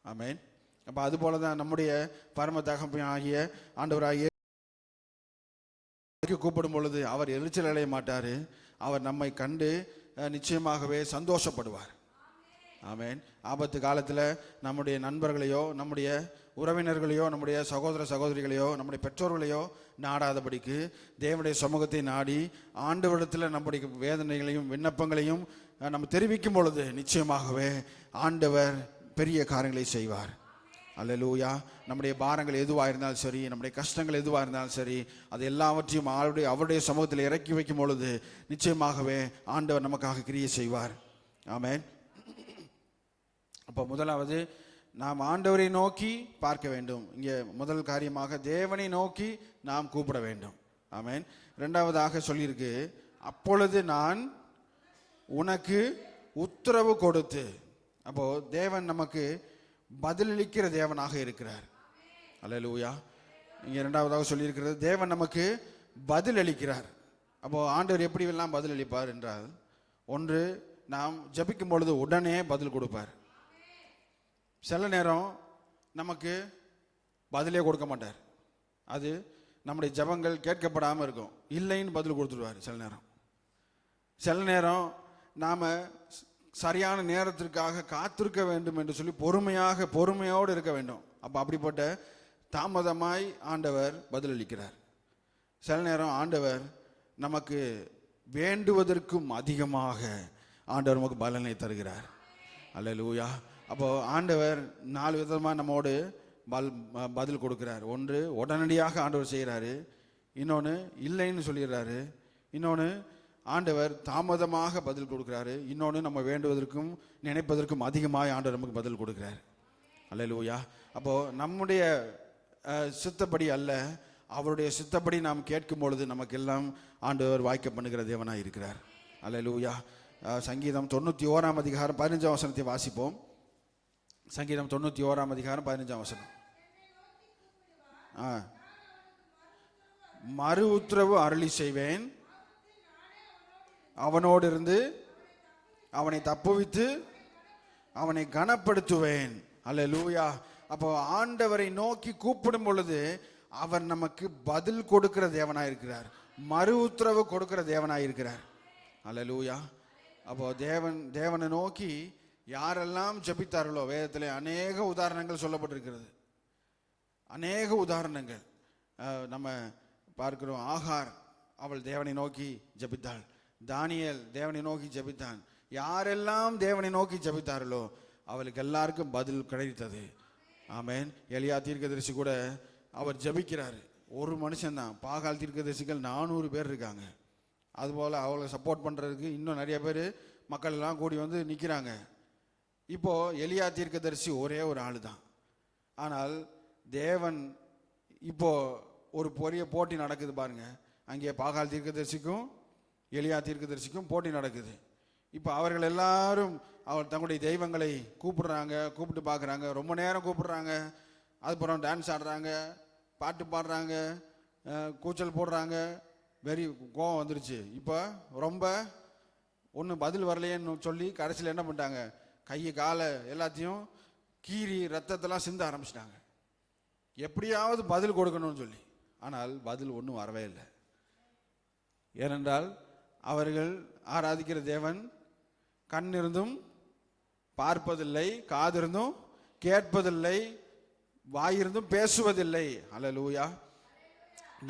ஆமென். அப்போ அதுபோல தான் நம்முடைய பரம தகப்பன் ஆகிய ஆண்டவராகிய கூப்பிடும் பொழுது அவர் எரிச்சல் அடைய மாட்டார். அவர் நம்மை கண்டு நிச்சயமாகவே சந்தோஷப்படுவார். ஆமென். ஆபத்து காலத்தில் நம்முடைய நண்பர்களையோ நம்முடைய உறவினர்களையோ நம்முடைய சகோதர சகோதரிகளையோ நம்முடைய பெற்றோர்களையோ நாடாதபடிக்கு தேவனுடைய சமூகத்தை நாடி ஆண்டவரிடத்தில் நம்முடைய வேதனைகளையும் விண்ணப்பங்களையும் நம்ம தெரிவிக்கும் பொழுது நிச்சயமாகவே ஆண்டவர் பெரிய காரியங்களை செய்வார். அல்லேலூயா. நம்முடைய பாரங்கள் எதுவாக இருந்தாலும் சரி, நம்முடைய கஷ்டங்கள் எதுவாக இருந்தாலும் சரி, அது எல்லாவற்றையும் அவருடைய சமூகத்தில் இறக்கி வைக்கும் பொழுது நிச்சயமாகவே ஆண்டவர் நமக்காக கிரியை செய்வார். ஆமென். அப்போ முதலாவது நாம் ஆண்டவரை நோக்கி பார்க்க வேண்டும். இங்கே முதல் காரியமாக தேவனை நோக்கி நாம் கூப்பிட வேண்டும். ஆமென். இரண்டாவதாக சொல்லியிருக்கு, அப்பொழுது நான் உனக்கு உத்தரவு கொடுத்து. அப்போ தேவன் நமக்கு பதிலளிக்கிற தேவனாக இருக்கிறார். அல்லேலூயா. இங்கே இரண்டாவதாக சொல்லியிருக்கிறது, தேவன் நமக்கு பதில் அளிக்கிறார். அப்போது ஆண்டவர் எப்படி எல்லாம் பதில் அளிப்பார் என்றால், ஒன்று, நாம் ஜெபிக்கும் பொழுது உடனே பதில் கொடுப்பார். சில நேரம் நமக்கு பதிலே கொடுக்க மாட்டார். அது நம்முடைய ஜெபங்கள் கேட்கப்படாமல் இருக்கும். இல்லைன்னு பதில் கொடுத்துடுவார். சில நேரம் நாம் சரியான நேரத்திற்காக காத்திருக்க வேண்டும் என்று சொல்லி பொறுமையோடு இருக்க வேண்டும். அப்போ அப்படிப்பட்ட தாமதமாய் ஆண்டவர் பதிலளிக்கிறார். சில நேரம் ஆண்டவர் நமக்கு வேண்டுவதற்கும் அதிகமாக ஆண்டவர் நமக்கு பலனை தருகிறார். அல்லேலூயா. அப்போ ஆண்டவர் 4 விதமாக நம்மோடு பதில் கொடுக்கிறார். ஒன்று, உடனடியாக ஆண்டவர் செய்கிறாரு. இன்னொன்று, இல்லைன்னு சொல்லிடுறாரு. இன்னொன்று, ஆண்டவர் தாமதமாக பதில் கொடுக்கிறாரு. இன்னொன்று, நம்ம வேண்டுவதற்கும் நினைப்பதற்கும் அதிகமாக ஆண்டவர் நமக்கு பதில் கொடுக்கிறார். அல்லேலூயா. அப்போது நம்முடைய சித்தப்படி அல்ல, அவருடைய சித்தப்படி நாம் கேட்கும் பொழுது நமக்கெல்லாம் ஆண்டவர் வாய்க்க பண்ணுகிற தேவனாக இருக்கிறார். அல்லேலூயா. சங்கீதம் 91 அதிகாரம் 15 வசனத்தை வாசிப்போம். சங்கீதம் 91 அதிகாரம் 15 வசனம். மறு உத்தரவு அருளி செய்வேன், அவனோடு இருந்து அவனை தப்புவித்து அவனை கனப்படுத்துவேன். அல்லேலூயா. அப்போ ஆண்டவரை நோக்கி கூப்பிடும் பொழுது அவர் நமக்கு பதில் கொடுக்கிற தேவனாக இருக்கிறார். மறு உத்தரவு கொடுக்கிற தேவனாக இருக்கிறார். அல்லேலூயா. அப்போ தேவனை நோக்கி யாரெல்லாம் ஜெபித்தார்களோ, வேதத்தில் அநேக உதாரணங்கள் சொல்லப்பட்டிருக்கிறது. அநேக உதாரணங்கள் நம்ம பார்க்கிறோம். ஆகார், அவள் தேவனை நோக்கி ஜெபித்தாள். தானியேல் தேவனை நோக்கி ஜெபித்தான். யாரெல்லாம் தேவனை நோக்கி ஜெபித்தார்களோ அவளுக்கு எல்லாருக்கும் பதில் கிடைத்தது. ஆமென். எலியா தீர்க்கதரிசி கூட அவர் ஜெபிக்கிறார். ஒரு மனுஷன்தான். பாகால் தீர்க்கதரிசிகள் 400 பேர் இருக்காங்க. அதுபோல் அவளை சப்போர்ட் பண்ணுறதுக்கு இன்னும் நிறைய பேர் மக்கள் எல்லாம் கூடி வந்து நிற்கிறாங்க. இப்போது எலியா தீர்க்கதரிசி ஒரே ஒரு ஆள் தான். ஆனால் தேவன் இப்போது ஒரு பெரிய போட்டி நடக்குது பாருங்க. அங்கே பாகால் தீர்க்கதரிசிக்கும் எலியா தீர்க்கதரிசிக்கும் போட்டி நடக்குது. இப்போ அவர்கள் எல்லாரும் அவர் தங்களுடைய தெய்வங்களை கூப்பிட்டு பார்க்குறாங்க. ரொம்ப நேரம் கூப்பிடுறாங்க. அதுக்கப்புறம் டான்ஸ் ஆடுறாங்க, பாட்டு பாடுறாங்க, கூச்சல் போடுறாங்க. வெறி கோவம் வந்துருச்சு. இப்போ ரொம்ப ஒன்றும் பதில் வரலையேன்னு சொல்லி கடைசியில் என்ன பண்ணிட்டாங்க, கையை காலை எல்லாத்தையும் கீறி ரத்தத்தெல்லாம் சிந்த ஆரம்பிச்சிட்டாங்க. எப்படியாவது பதில் கொடுக்கணும்னு சொல்லி. ஆனால் பதில் ஒன்றும் வரவே இல்லை. ஏனென்றால் அவர்கள் ஆராதிக்கிற தேவன் கண் இருந்தும் பார்ப்பதில்லை, காதிருந்தும் கேட்பதில்லை, வாயிருந்தும் பேசுவதில்லை. அல்லேலூயா.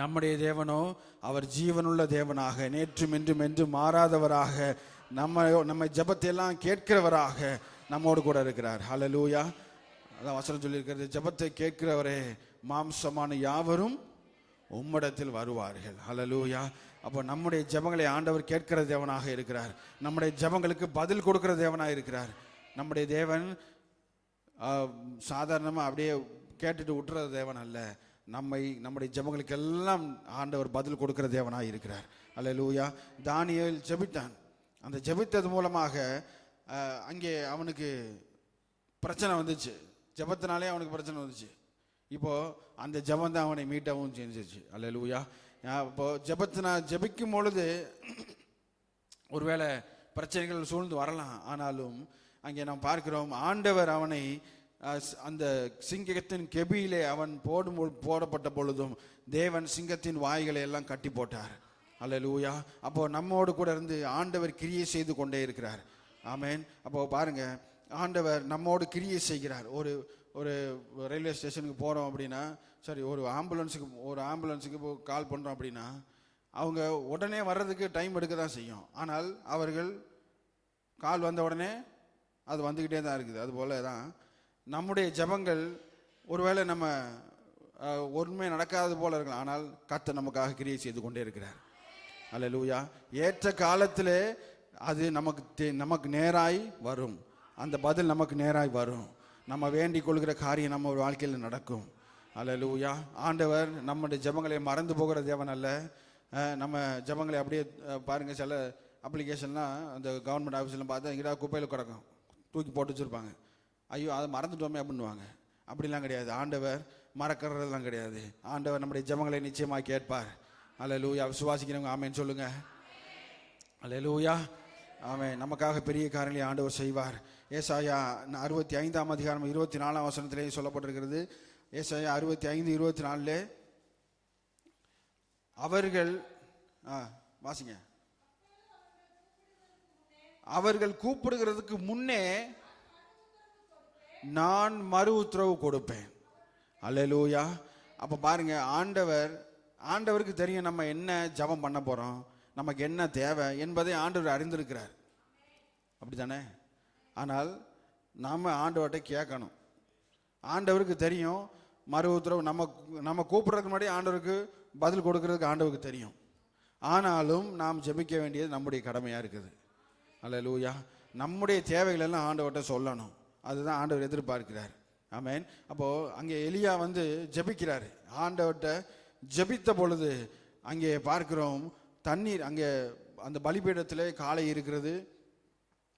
நம்முடைய தேவனோ அவர் ஜீவனுள்ள தேவனாக, நேற்றும் இன்றும் என்றும் மாறாதவராக, நம்ம ஜெபத்தை எல்லாம் கேட்கிறவராக நம்மோடு கூட இருக்கிறார். அல்லேலூயா. அதான் வசனம் சொல்லியிருக்கிறது, ஜெபத்தை கேட்கிறவரே மாம்சமான யாவரும் உம்மிடத்தில் வருவார்கள். அல்லேலூயா. அப்போ நம்முடைய ஜெபங்களை ஆண்டவர் கேட்கிற தேவனாக இருக்கிறார். நம்முடைய ஜெபங்களுக்கு பதில் கொடுக்கிற தேவனாக இருக்கிறார். நம்முடைய தேவன் சாதாரணமாக அப்படியே கேட்டுட்டு விட்டுற தேவன் அல்ல. நம்முடைய ஜெபங்களுக்கு எல்லாம் ஆண்டவர் பதில் கொடுக்கிற தேவனாக இருக்கிறார். அல்லேலூயா. தானியேல் ஜெபித்தான். அந்த ஜெபித்தது மூலமாக அங்கே அவனுக்கு பிரச்சனை வந்துச்சு. ஜெபத்தினாலே அவனுக்கு பிரச்சனை வந்துச்சு. இப்போது அந்த ஜெபம் தான் அவனை மீட்டவும் செஞ்சிச்சு. அல்லேலூயா. இப்போது ஜெபிக்கும் பொழுது ஒருவேளை பிரச்சனைகள் சூழ்ந்து வரலாம். ஆனாலும் அங்கே நாம் பார்க்கிறோம், ஆண்டவர் அவனை அந்த சிங்கத்தின் கெபியிலே அவன் போடப்பட்ட பொழுதும் தேவன் சிங்கத்தின் வாய்களை எல்லாம் கட்டி போட்டார். அல்லேலூயா. அப்போ நம்மோடு கூட இருந்து ஆண்டவர் கிரியை செய்து கொண்டே இருக்கிறார். ஆமேன். அப்போ பாருங்க, ஆண்டவர் நம்மோடு கிரியை செய்கிறார். ஒரு ரயில்வே ஸ்டேஷனுக்கு போகிறோம் அப்படின்னா, சரி, ஒரு ஆம்புலன்ஸுக்கு கால் பண்ணுறோம் அப்படின்னா அவங்க உடனே வர்றதுக்கு டைம் எடுக்க தான் செய்யும். ஆனால் அவர்கள் கால் வந்த உடனே அது வந்துக்கிட்டே தான் இருக்குது. அதுபோல தான் நம்முடைய ஜெபங்கள் ஒருவேளை நம்ம ஒன்றுமே நடக்காது போல இருக்கலாம். ஆனால் கர்த்தர் நமக்காக கிரியை செய்து கொண்டே இருக்கிறார். அல்லேலூயா. ஏற்ற காலத்திலே அது நமக்கு நேராய் வரும். அந்த பதில் நமக்கு நேராய் வரும். நம்ம வேண்டிக் கொள்கிற காரியம் நம்ம வாழ்க்கையில் நடக்கும். அல்லேலூயா. ஆண்டவர் நம்முடைய ஜெபங்களை மறந்து போகிற தேவன் அல்ல. நம்ம ஜெபங்களை அப்படியே பாருங்கள், சில அப்ளிகேஷன்லாம் அந்த கவர்மெண்ட் ஆஃபீஸ்லாம் பார்த்தா எங்கேயா குப்பையில் கிடக்கும், தூக்கி போட்டு வச்சுருப்பாங்க. ஐயோ அதை மறந்துட்டோமே அப்படின்னுவாங்க. அப்படிலாம் கிடையாது. ஆண்டவர் மறக்கிறதெல்லாம் கிடையாது. ஆண்டவர் நம்முடைய ஜெபங்களை நிச்சயமாக கேட்பார். அல்லேலூயா. விசுவாசிக்கிறவங்க ஆமென் சொல்லுங்க. அல்லேலூயா. ஆமென். நமக்காக பெரிய காரியங்களை ஆண்டவர் செய்வார். ஏசாயா 65 24 சொல்லப்பட்டிருக்கிறது. ஏசாயா 65:24 அவர்கள் வாசிங்க. அவர்கள் கூப்பிடுகிறதுக்கு முன்னே நான் மறு உத்தரவு கொடுப்பேன். அல்லேலூயா. அப்ப பாருங்க, ஆண்டவருக்கு தெரியும் நம்ம என்ன ஜெபம் பண்ண போறோம், நமக்கு என்ன தேவை என்பதை ஆண்டவர் அறிந்திருக்கிறார். அப்படித்தானே? ஆனால் நாம் ஆண்டவர்கிட்ட கேட்கணும். ஆண்டவருக்கு தெரியும் மறு உத்தரவு நம்ம கூப்பிடுறதுக்கு முன்னாடி ஆண்டவருக்கு பதில் கொடுக்கறதுக்கு ஆண்டவருக்கு தெரியும். ஆனாலும் நாம் ஜெபிக்க வேண்டியது நம்முடைய கடமையாக இருக்குது. அல்லேலூயா. நம்முடைய தேவைகள் எல்லாம் ஆண்டவர்கிட்ட சொல்லணும். அதுதான் ஆண்டவர் எதிர்பார்க்கிறார். ஆமென். அப்போது அங்கே எலியா ஜெபிக்கிறார். ஆண்டவர்கிட்ட ஜெபித்த பொழுது அங்கே பார்க்கிறோம், தண்ணீர் அங்கே அந்த பலிபீடத்திலே காளை இருக்கிறது.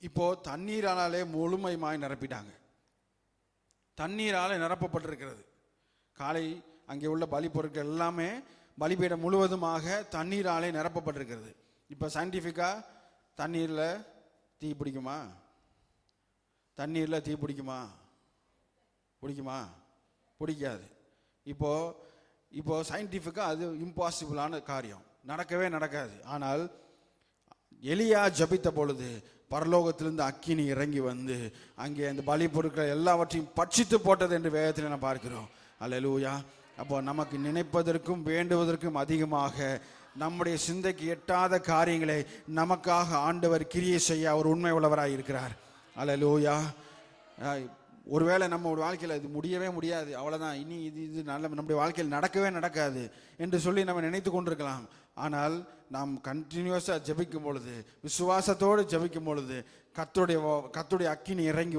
இப்போ தண்ணீராலே முழுமையாய் நிரப்பிட்டாங்க. தண்ணீரால் நிரப்பப்பட்டிருக்கிறது காளை. அங்கே உள்ள பலி பொருட்கள் எல்லாமே பலிபீடம் முழுவதுமாக தண்ணீராலே நிரப்பப்பட்டிருக்கிறது. இப்போ சயின்டிஃபிக்காக தண்ணீரில் தீ பிடிக்குமா? தண்ணீரில் தீ பிடிக்குமா? பிடிக்காது. இப்போ சயின்டிஃபிக்காக அது இம்பாசிபிளான காரியம், நடக்கவே நடக்காது. ஆனால் எலியா ஜபித்த பொழுது பரலோகத்திலிருந்து அக்கினி இறங்கி அங்கே அந்த பலி பொருட்கள் எல்லாவற்றையும் பட்சித்து போட்டது என்று வேதத்தில் நான் பார்க்கிறோம். அல்லேலூயா. அப்போ நமக்கு நினைப்பதற்கும் வேண்டுவதற்கும் அதிகமாக நம்முடைய சிந்தைக்கு எட்டாத காரியங்களை நமக்காக ஆண்டவர் கிரியை செய்ய அவர் உண்மை உள்ளவராக இருக்கிறார். அல்லேலூயா. ஒருவேளை நம்ம வாழ்க்கையில் இது முடியவே முடியாது, அவ்வளோதான், இனி இது நல்ல நம்முடைய வாழ்க்கையில் நடக்கவே நடக்காது என்று சொல்லி நம்ம நினைத்து கொண்டிருக்கலாம். ஆனால் நாம் கண்டினியூஸாக ஜெபிக்கும் பொழுது, விசுவாசத்தோடு ஜெபிக்கும் பொழுது கர்த்தருடைய அக்கினி இறங்கி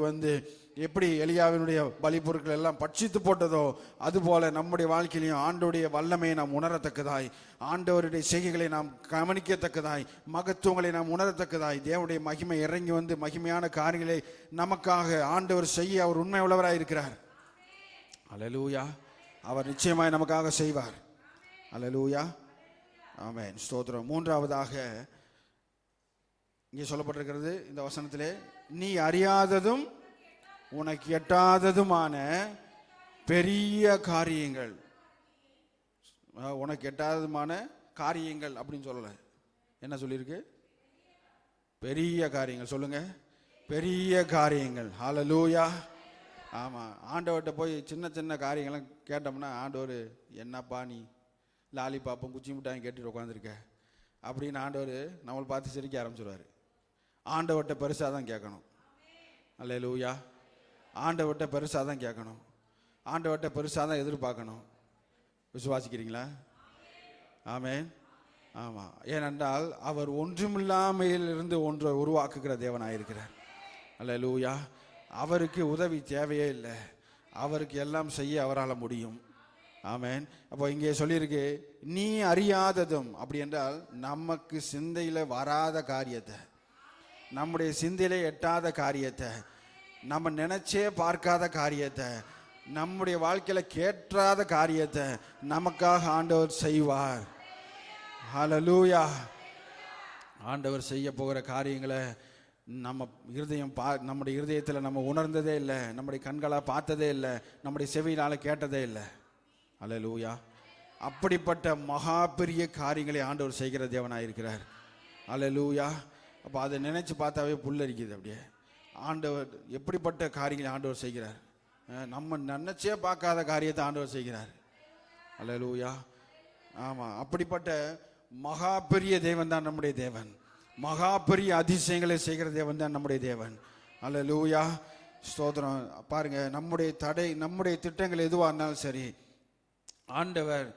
எப்படி எலியாவினுடைய பலி பொருட்கள் எல்லாம் பட்சித்து போட்டதோ அதுபோல நம்முடைய வாழ்க்கையிலையும் ஆண்டவருடைய வல்லமையை நாம் உணரத்தக்கதாய், ஆண்டவருடைய செய்கைகளை நாம் கவனிக்கத்தக்கதாய், மகத்துவங்களை நாம் உணரத்தக்கதாய் தேவனுடைய மகிமை இறங்கி மகிமையான காரியங்களை நமக்காக ஆண்டவர் செய்ய அவர் உண்மை உள்ளவராக இருக்கிறார். அல்லேலூயா. அவர் நிச்சயமாய் நமக்காக செய்வார். அல்லேலூயா. ஆமென். ஸ்தோத்திரம். மூன்றாவதாக இங்கே சொல்லப்பட்டிருக்கிறது இந்த வசனத்திலே, நீ அறியாததும் உனக்கு எட்டாததுமான பெரிய காரியங்கள். உனக்கு எட்டாததுமான காரியங்கள் அப்படின்னு சொல்லல, என்ன சொல்லியிருக்கு? பெரிய காரியங்கள். சொல்லுங்க, பெரிய காரியங்கள். ஹல்லேலூயா. ஆமாம். ஆண்டவர்கிட்ட போய் சின்ன சின்ன காரியங்கள்லாம் கேட்டோம்னா ஆண்டவர் என்னப்பா நீ லாலிபாப்பும் குச்சி மிட்டாயும் கேட்டுட்டு உட்காந்துருக்க அப்படின்னு ஆண்டவர் நம்மளை பார்த்து சிரிக்க ஆரம்பிச்சிடுவார். ஆண்டவர்கிட்ட பெருசாக தான் கேட்கணும். அல்லேலூயா. ஆண்டவர்கிட்ட பெருசாக தான் கேட்கணும், ஆண்டவர்கிட்ட பெருசாக தான் எதிர்பார்க்கணும். விசுவாசிக்கிறீங்களா? ஆமென். ஆமாம். ஏனென்றால் அவர் ஒன்றுமில்லாமையிலிருந்து ஒன்றை உருவாக்குகிற தேவனாயிருக்கிறார். அல்லேலூயா. அவருக்கு உதவி தேவையே இல்லை, அவருக்கு எல்லாம் செய்ய அவரால் முடியும். ஆமென். அப்போ இங்கே சொல்லியிருக்கு, நீ அறியாததும். அப்படி என்றால் நமக்கு சிந்தையில் வராத காரியத்தை, நம்முடைய சிந்தையிலே எட்டாத காரியத்தை, நம்ம நினைச்சே பார்க்காத காரியத்தை, நம்முடைய வாழ்க்கையில கேட்காத காரியத்தை நமக்காக ஆண்டவர் செய்வார். ஹல்லேலூயா. ஆண்டவர் செய்ய போகிற காரியங்களை நம்ம நம்முடைய இருதயத்தில் நம்ம உணர்ந்ததே இல்லை, நம்முடைய கண்களால் பார்த்ததே இல்லை, நம்முடைய செவியினால் கேட்டதே இல்லை. அல்லேலூயா. அப்படிப்பட்ட மகா பெரிய காரியங்களை ஆண்டவர் செய்கிற தேவனாக இருக்கிறார். அல்லேலூயா. அப்போ அதை நினைச்சு பார்த்தாவே புல்லரிக்குது. அப்படியே ஆண்டவர் எப்படிப்பட்ட காரியங்களை ஆண்டவர் செய்கிறார். நம்ம நினைச்சே பார்க்காத காரியத்தை ஆண்டவர் செய்கிறார். அல்லேலூயா. ஆமாம். அப்படிப்பட்ட மகா பெரிய தேவன் தான் நம்முடைய தேவன். மகா பெரிய அதிசயங்களை செய்கிற தேவன் தான் நம்முடைய தேவன். அல்லேலூயா. ஸ்தோத்திரம். பாருங்க, நம்முடைய திட்டங்கள் எதுவாக இருந்தாலும் சரி, ஆண்டவர்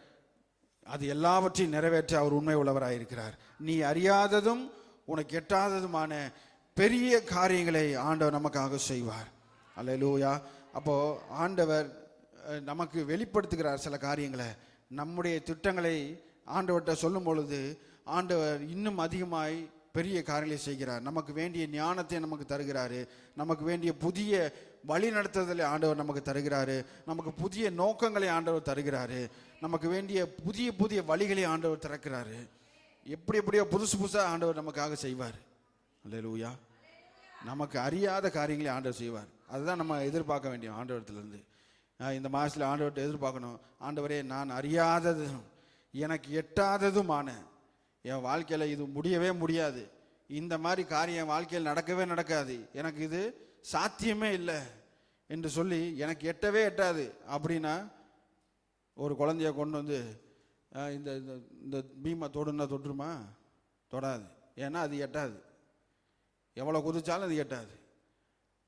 அது எல்லாவற்றையும் நிறைவேற்ற அவர் உண்மை உள்ளவராக இருக்கிறார். நீ அறியாததும் உனக்கு எட்டாததுமான பெரிய காரியங்களை ஆண்டவர் நமக்காக செய்வார். அல்லேலூயா. அப்போ ஆண்டவர் நமக்கு வெளிப்படுத்துகிறார் சில காரியங்களை. நம்முடைய திட்டங்களை ஆண்டவர்கிட்ட சொல்லும் பொழுது ஆண்டவர் இன்னும் அதிகமாய் பெரிய காரியங்களை செய்கிறார். நமக்கு வேண்டிய ஞானத்தை நமக்கு தருகிறாரு. நமக்கு வேண்டிய புதிய வழி நடத்துதலை ஆண்டவர் நமக்கு தருகிறாரு. நமக்கு புதிய நோக்கங்களை ஆண்டவர் தருகிறாரு. நமக்கு வேண்டிய புதிய புதிய வழிகளை ஆண்டவர் திறக்கிறாரு. எப்படியோ புதுசு புதுசாக ஆண்டவர் நமக்காக செய்வார். அல்லேலூயா. நமக்கு அறியாத காரியங்களை ஆண்டவர் செய்வார். அதுதான் நம்ம எதிர்பார்க்க வேண்டிய ஆண்டவரத்திலிருந்து. இந்த மாதத்தில் ஆண்டவர்கிட்ட எதிர்பார்க்கணும், ஆண்டவரே நான் அறியாததும் எனக்கு எட்டாததுமான என் வாழ்க்கையில் இது முடியவே முடியாது, இந்த மாதிரி காரியம் என் வாழ்க்கையில் நடக்கவே நடக்காது, எனக்கு இது சாத்தியமே இல்லை என்று சொல்லி எனக்கு எட்டவே எட்டாது அப்படின்னா ஒரு குழந்தைய கொண்டு வந்து இந்த இந்த பீமை தொடுன்னா தொட்டுருமா? தொடாது. ஏன்னா அது எட்டாது. எவ்வளோ குதிச்சாலும் அது எட்டாது.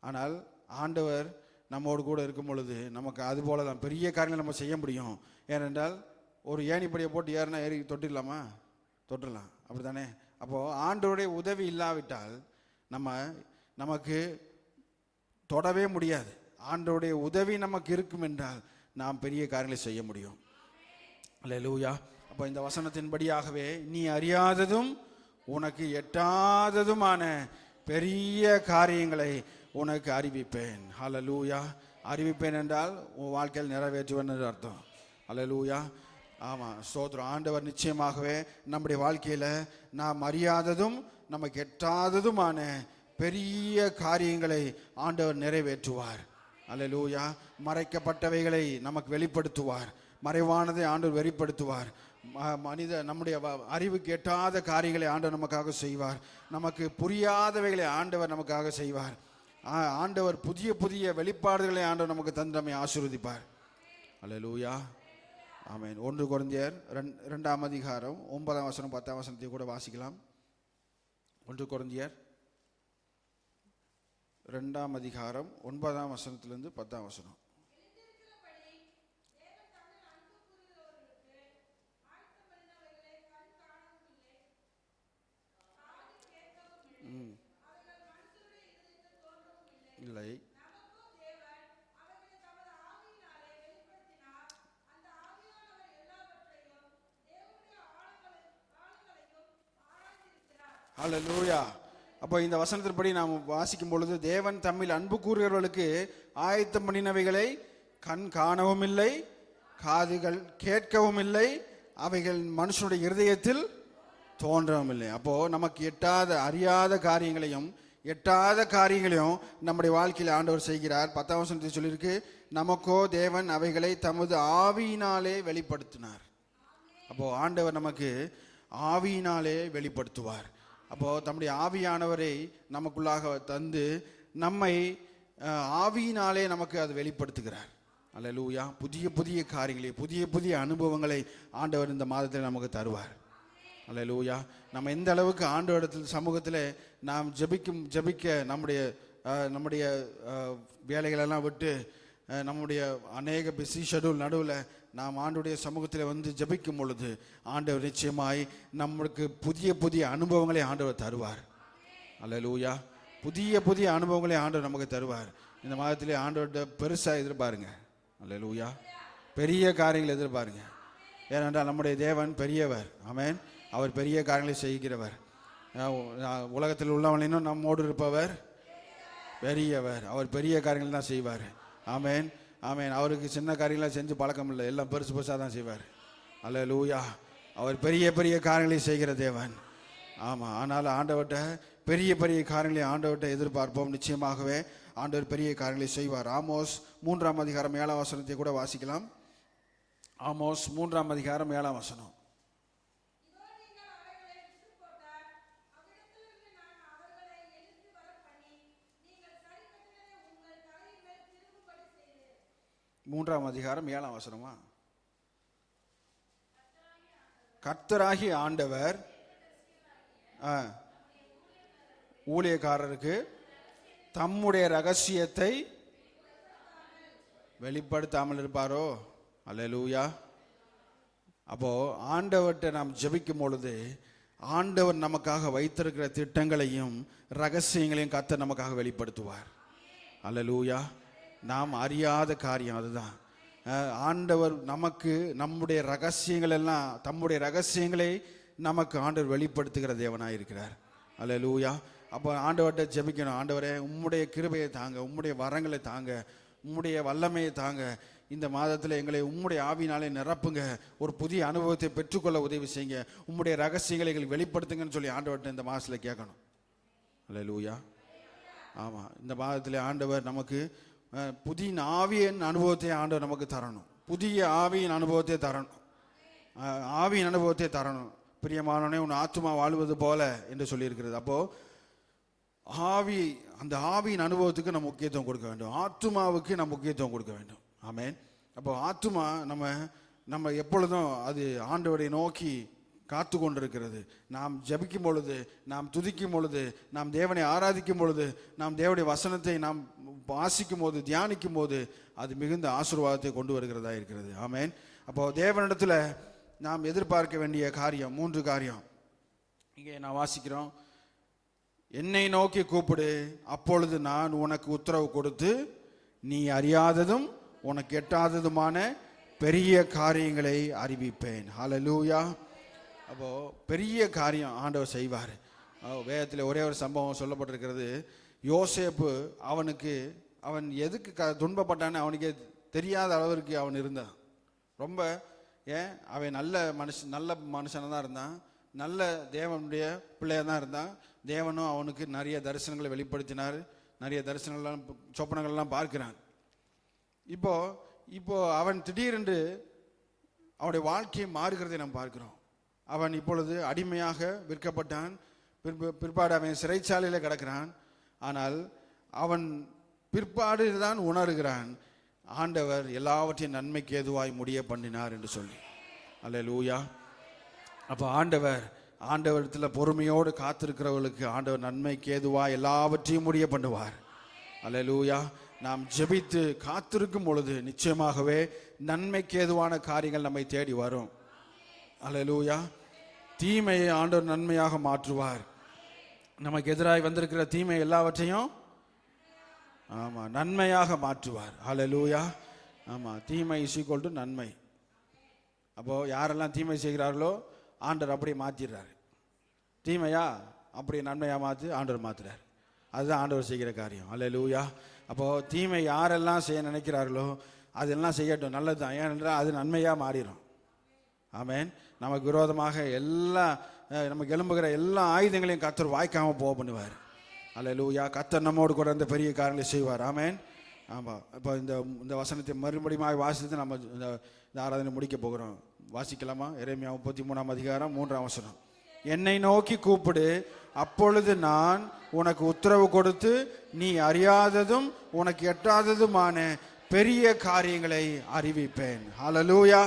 ஆனால் ஆண்டவர் நம்மோடு கூட இருக்கும் பொழுது நமக்கு அது போல தான் பெரிய காரியங்களை நம்ம செய்ய முடியும். ஏனென்றால் ஒரு ஏணிப்படியை போட்டு ஏறினா ஏறி தொட்டிடலாமா? தொட்டுடலாம். அப்படி தானே? அப்போது ஆண்டவருடைய உதவி இல்லாவிட்டால் நமக்கு தொடவே முடியாது. ஆண்டவருடைய உதவி நமக்கு இருக்கும் என்றால் நாம் பெரிய காரியங்களை செய்ய முடியும். அல்லேலூயா. அப்போ இந்த வசனத்தின்படியாகவே நீ அறியாததும் உனக்கு எட்டாததுமான பெரிய காரியங்களை உனக்கு அறிவிப்பேன். ஹல்லேலூயா. அறிவிப்பேன் என்றால் உன் வாழ்க்கையில் நிறைவேற்றுவேன் என்று அர்த்தம். ஹல்லேலூயா. ஆமாம், ஸ்தோத்திரம். ஆண்டவர் நிச்சயமாகவே நம்முடைய வாழ்க்கையில் நாம் அறியாததும் நமக்கு எட்டாததுமான பெரிய காரியங்களை ஆண்டவர் நிறைவேற்றுவார். அல்லேலூயா. மறைக்கப்பட்டவைகளை நமக்கு வெளிப்படுத்துவார். மறைவானதை ஆண்டவர் வெளிப்படுத்துவார். நம்முடைய அறிவுக்கு எட்டாத காரியங்களை ஆண்டவர் நமக்காக செய்வார். நமக்கு புரியாதவைகளை ஆண்டவர் நமக்காக செய்வார். ஆண்டவர் புதிய புதிய வெளிப்பாடுகளை ஆண்டவர் நமக்கு தந்து நம்மை ஆசீர்வதிப்பார். அல்லேலூயா. ஆமென். 1 கொரிந்தியர் 2ஆம் அதிகாரம் 9ஆம் வசனம் 10ஆம் வசனத்தை கூட வாசிக்கலாம். 1 கொரிந்தியர் 2ஆம் அதிகாரம் 9ஆம் வசனத்திலிருந்து 10ஆம் வசனம். இல்லை, ஹல்லேலூயா. அப்போ இந்த வசனத்தின்படி நாம் வாசிக்கும் பொழுது தேவன் தம்மில் அன்பு கூறுகிறவர்களுக்கு ஆயத்தம் பண்ணினவைகளை கண் காணவும் இல்லை, காதுகள் கேட்கவும் இல்லை, அவைகள் மனுஷனுடைய இருதயத்தில் தோன்றவும் இல்லை. அப்போ நமக்கு எட்டாத அறியாத காரியங்களையும் எட்டாத காரியங்களையும் நம்முடைய வாழ்க்கையில் ஆண்டவர் செய்கிறார். 10ஆம் வசனத்தில் சொல்லியிருக்கு, நமக்கோ தேவன் அவைகளை தமது ஆவியினாலே வெளிப்படுத்தினார். அப்போ ஆண்டவர் நமக்கு ஆவியினாலே வெளிப்படுத்துவார். அப்போ தம்முடைய ஆவியானவரை நமக்குள்ளாக தந்து நம்மை ஆவியினாலே நமக்கு அது வெளிப்படுத்துகிறார். அல்லேலூயா. புதிய புதிய காரியங்களை புதிய புதிய அனுபவங்களை ஆண்டவர் இந்த மாதத்தில் நமக்கு தருவார். அல்லேலூயா. நம்ம எந்த அளவுக்கு ஆண்டவரிடத்தில் சமூகத்தில் நாம் ஜெபிக்க நம்முடைய வேலைகளெல்லாம் விட்டு நம்முடைய அநேக பிஸி ஷெடியூல் நடுவில் நாம் ஆண்டவருடைய சமூகத்தில் வந்து ஜெபிக்கும் பொழுது ஆண்டவர் நிச்சயமாய் நம்மளுக்கு புதிய புதிய அனுபவங்களை ஆண்டவர் தருவார். அல்லேலூயா. புதிய புதிய அனுபவங்களை ஆண்டவர் நமக்கு தருவார். இந்த மாதத்திலே ஆண்டவர்கிட்ட பெருசாக எதிர்பாருங்க. அல்லேலூயா. பெரிய காரியங்களை எதிர்பாருங்க. ஏனென்றால் நம்முடைய தேவன் பெரியவர். ஆமென். அவர் பெரிய காரியங்களை செய்கிறவர். உலகத்தில் உள்ளவனினும் நம்மோடு இருப்பவர் பெரியவர். அவர் பெரிய காரியங்கள் தான் செய்வார். ஆமென், ஆமென். அவருக்கு சின்ன காரியங்களாக செஞ்சு பழக்கம் இல்லை, எல்லாம் பெருசு பெருசாக தான் செய்வார். அல்லேலூயா. அவர் பெரிய பெரிய காரியங்களை செய்கிற தேவன். ஆமாம். ஆனால் ஆண்டவர்கிட்ட பெரிய பெரிய காரியங்களை ஆண்டவர்கிட்ட எதிர்பார்ப்போம். நிச்சயமாகவே ஆண்டவர் பெரிய காரியங்களை செய்வார். ஆமோஸ் 3ஆம் அதிகாரம் 7ஆம் வசனத்தை கூட வாசிக்கலாம். ஆமோஸ் 3ஆம் அதிகாரம் 7ஆம் வசனம். மூன்றாம் அதிகாரம் 7ஆம் வசனமா? கர்த்தராகிய ஆண்டவர் ஊழியக்காரருக்கு தம்முடைய ரகசியத்தை வெளிப்படுத்தாமல் இருப்பாரோ? அல்லேலூயா. அப்போ ஆண்டவர்கிட்ட நாம் ஜெபிக்கும் பொழுது ஆண்டவர் நமக்காக வைத்திருக்கிற திட்டங்களையும் ரகசியங்களையும் கர்த்தர் நமக்காக வெளிப்படுத்துவார். அல்லேலூயா. நாம் அறியாத காரியம் அதுதான். ஆண்டவர் நமக்கு நம்முடைய ரகசியங்கள் எல்லாம் தம்முடைய ரகசியங்களை நமக்கு ஆண்டவர் வெளிப்படுத்துகிற தேவனாக இருக்கிறார். அல்லேலூயா. அப்போ ஆண்டவர்கிட்ட ஜெபிக்கணும். ஆண்டவரே, உம்முடைய கிருபையை தாங்க, உம்முடைய வரங்களை தாங்க, உம்முடைய வல்லமையை தாங்க. இந்த மாதத்தில் எங்களை உம்முடைய ஆவியினாலே நிரப்புங்க. ஒரு புதிய அனுபவத்தை பெற்றுக்கொள்ள உதவி செய்யுங்க. உம்முடைய ரகசியங்களை எங்களுக்கு வெளிப்படுத்துங்கன்னு சொல்லி ஆண்டவர்கிட்ட இந்த மாதத்தில் கேட்கணும். அல்லேலூயா. ஆமாம், இந்த மாதத்தில் ஆண்டவர் நமக்கு புதிய ஆவியின் அனுபவத்தை ஆண்டவர் நமக்கு தரணும். புதிய ஆவியின் அனுபவத்தை தரணும். ஆவியின் அனுபவத்தை தரணும். பிரியமானவனே, உன் ஆத்துமா வாழ்வது போல என்று சொல்லியிருக்கிறது. அப்போது அந்த ஆவியின் அனுபவத்துக்கு நம்ம முக்கியத்துவம் கொடுக்க வேண்டும். ஆத்துமாவுக்கு நம்ம முக்கியத்துவம் கொடுக்க வேண்டும். ஆமென். அப்போ ஆத்துமா நம்ம எப்பொழுதும் அது ஆண்டவரை நோக்கி காத்து கொண்டிருக்கிறது. நாம் ஜெபிக்கும் பொழுது, நாம் துதிக்கும் பொழுது, நாம் தேவனை ஆராதிக்கும் பொழுது, நாம் தேவனுடைய வசனத்தை நாம் வாசிக்கும் போது, தியானிக்கும் போது அது மிகுந்த ஆசீர்வாதத்தை கொண்டு வருகிறதா இருக்கிறது. ஆமென். அப்போ தேவனிடத்தில் நாம் எதிர்பார்க்க வேண்டிய காரியம் 3 காரியம் இங்கே நான் வாசிக்கிறோம். என்னை நோக்கி கூப்பிடு, அப்பொழுது நான் உனக்கு உத்தரவு கொடுத்து நீ அறியாததும் உனக்கு எட்டாததுமான பெரிய காரியங்களை அறிவிப்பேன். ஹல்லேலூயா. அப்போ பெரிய காரியம் ஆண்டவர் செய்வார். வேதத்தில் ஒரே ஒரு சம்பவம் சொல்லப்பட்டிருக்கிறது. யோசேப்பு அவன் எதுக்கு துன்பப்பட்டான்னு அவனுக்கே தெரியாத அளவிற்கு அவன் இருந்தான். ரொம்ப அவன் நல்ல மனுஷனாக தான் இருந்தான். நல்ல தேவனுடைய பிள்ளையாக தான் இருந்தான். தேவனும் அவனுக்கு நிறைய தரிசனங்களை வெளிப்படுத்தினார். நிறைய தரிசனங்கள்லாம் சொப்பனங்கள்லாம் பார்க்கிறான். இப்போ அவன் திடீரென்று அவனுடைய வாழ்க்கையை மாறுகிறதை நாம் பார்க்கிறோம். அவன் இப்பொழுது அடிமையாக விற்கப்பட்டான். பிற்பாடு அவன் சிறைச்சாலையில் கிடக்கிறான். ஆனால் அவன் பிற்பாடு தான் உணர்கிறான், ஆண்டவர் எல்லாவற்றையும் நன்மைக்கு ஏதுவாய் முடிய பண்ணினார் என்று சொல்லி. அல்லேலூயா. அப்போ ஆண்டவரிடத்தில் பொறுமையோடு காத்திருக்கிறவர்களுக்கு ஆண்டவர் நன்மைக்கு ஏதுவாய் எல்லாவற்றையும் முடிய பண்ணுவார். அல்லேலூயா. நாம் ஜெபித்து காத்திருக்கும் பொழுது நிச்சயமாகவே நன்மைக்கு ஏதுவான காரியங்கள் நம்மை தேடி வரும். அல்லேலூயா. தீமையை ஆண்டவர் நன்மையாக மாற்றுவார். நமக்கு எதிராக வந்திருக்கிற தீமை எல்லாவற்றையும் நன்மையாக மாற்றுவார். அல்லேலூயா. தீமை = நன்மை. அப்போ யாரெல்லாம் தீமை செய்கிறார்களோ ஆண்டவர் அப்படியே மாற்றிடுறாரு. தீமையா அப்படியே நன்மையா மாற்றி ஆண்டவர் மாற்றுறார். அதுதான் ஆண்டவர் செய்கிற காரியம். அல்லேலூயா. அப்போது தீமை யாரெல்லாம் செய்ய நினைக்கிறார்களோ அதெல்லாம் செய்யட்டும், நல்லது தான். ஏனென்றால் அது நன்மையாக மாறிடும். ஆமென். நமக்கு விரோதமாக நமக்கு எழும்புகிற எல்லா ஆயுதங்களையும் கர்த்தர் வாய்க்காமல் போக பண்ணுவார். அல்லேலூயா. கர்த்தர் நம்மோடு கூட அந்த பெரிய காரியங்களை செய்வார். ஆமென். ஆமாம். இப்போ இந்த வசனத்தை மறுபடியும் வாசித்து நம்ம இந்த ஆராதனை முடிக்க போகிறோம். வாசிக்கலாமா? எரேமியா 33ஆம் அதிகாரம் 3ஆம் வசனம். என்னை நோக்கி கூப்பிடு, அப்பொழுது நான் உனக்கு உத்தரவு கொடுத்து நீ அறியாததும் உனக்கு எட்டாததுமான பெரிய காரியங்களை அறிவிப்பேன். ஹல்லேலூயா.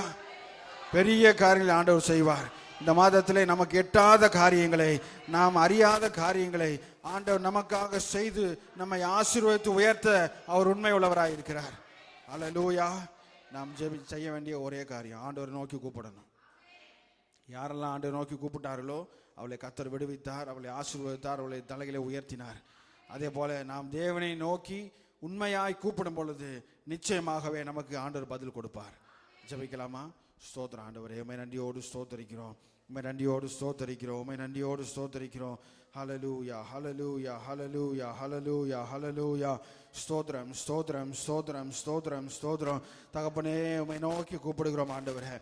பெரிய காரியங்களை ஆண்டவர் செய்வார். இந்த மாதத்திலே நமக்கு எட்டாத காரியங்களை, நாம் அறியாத காரியங்களை ஆண்டவர் நமக்காக செய்து நம்மை ஆசீர்வதித்து உயர்த்த அவர் உண்மை உள்ளவராக இருக்கிறார். ஹல்லேலூயா. நாம் செய்ய வேண்டிய ஒரே காரியம் ஆண்டவரை நோக்கி கூப்பிடணும். யாரெல்லாம் ஆண்டவரை நோக்கி கூப்பிட்டார்களோ அவளை கர்த்தர் விடுவித்தார், அவளை ஆசீர்வதித்தார், அவளை தலைகளை உயர்த்தினார். அதே போல நாம் தேவனை நோக்கி உண்மையாய் கூப்பிடும் பொழுது நிச்சயமாகவே நமக்கு ஆண்டவர் பதில் கொடுப்பார். ஜெபிக்கலாமா? ஸ்தோத்திரம் ஆண்டவரே, உம்மை நன்றியோடு ஸ்தோத்தரிக்கிறோம், உம்மை நன்றியோடு ஸ்தோத்தரிக்கிறோம், உம்மை நன்றியோடு ஸ்தோத்தரிக்கிறோம். ஹல்லேலூயா, ஹல்லேலூயா, ஹல்லேலூயா, ஹல்லேலூயா, ஹல்லேலூயா. ஸ்தோத்திரம், ஸ்தோத்திரம், ஸ்தோத்திரம், ஸ்தோத்திரம், ஸ்தோத்திரம். தகப்பனே, உம்மை நோக்கி கூப்பிடுகிறோம் ஆண்டவரே.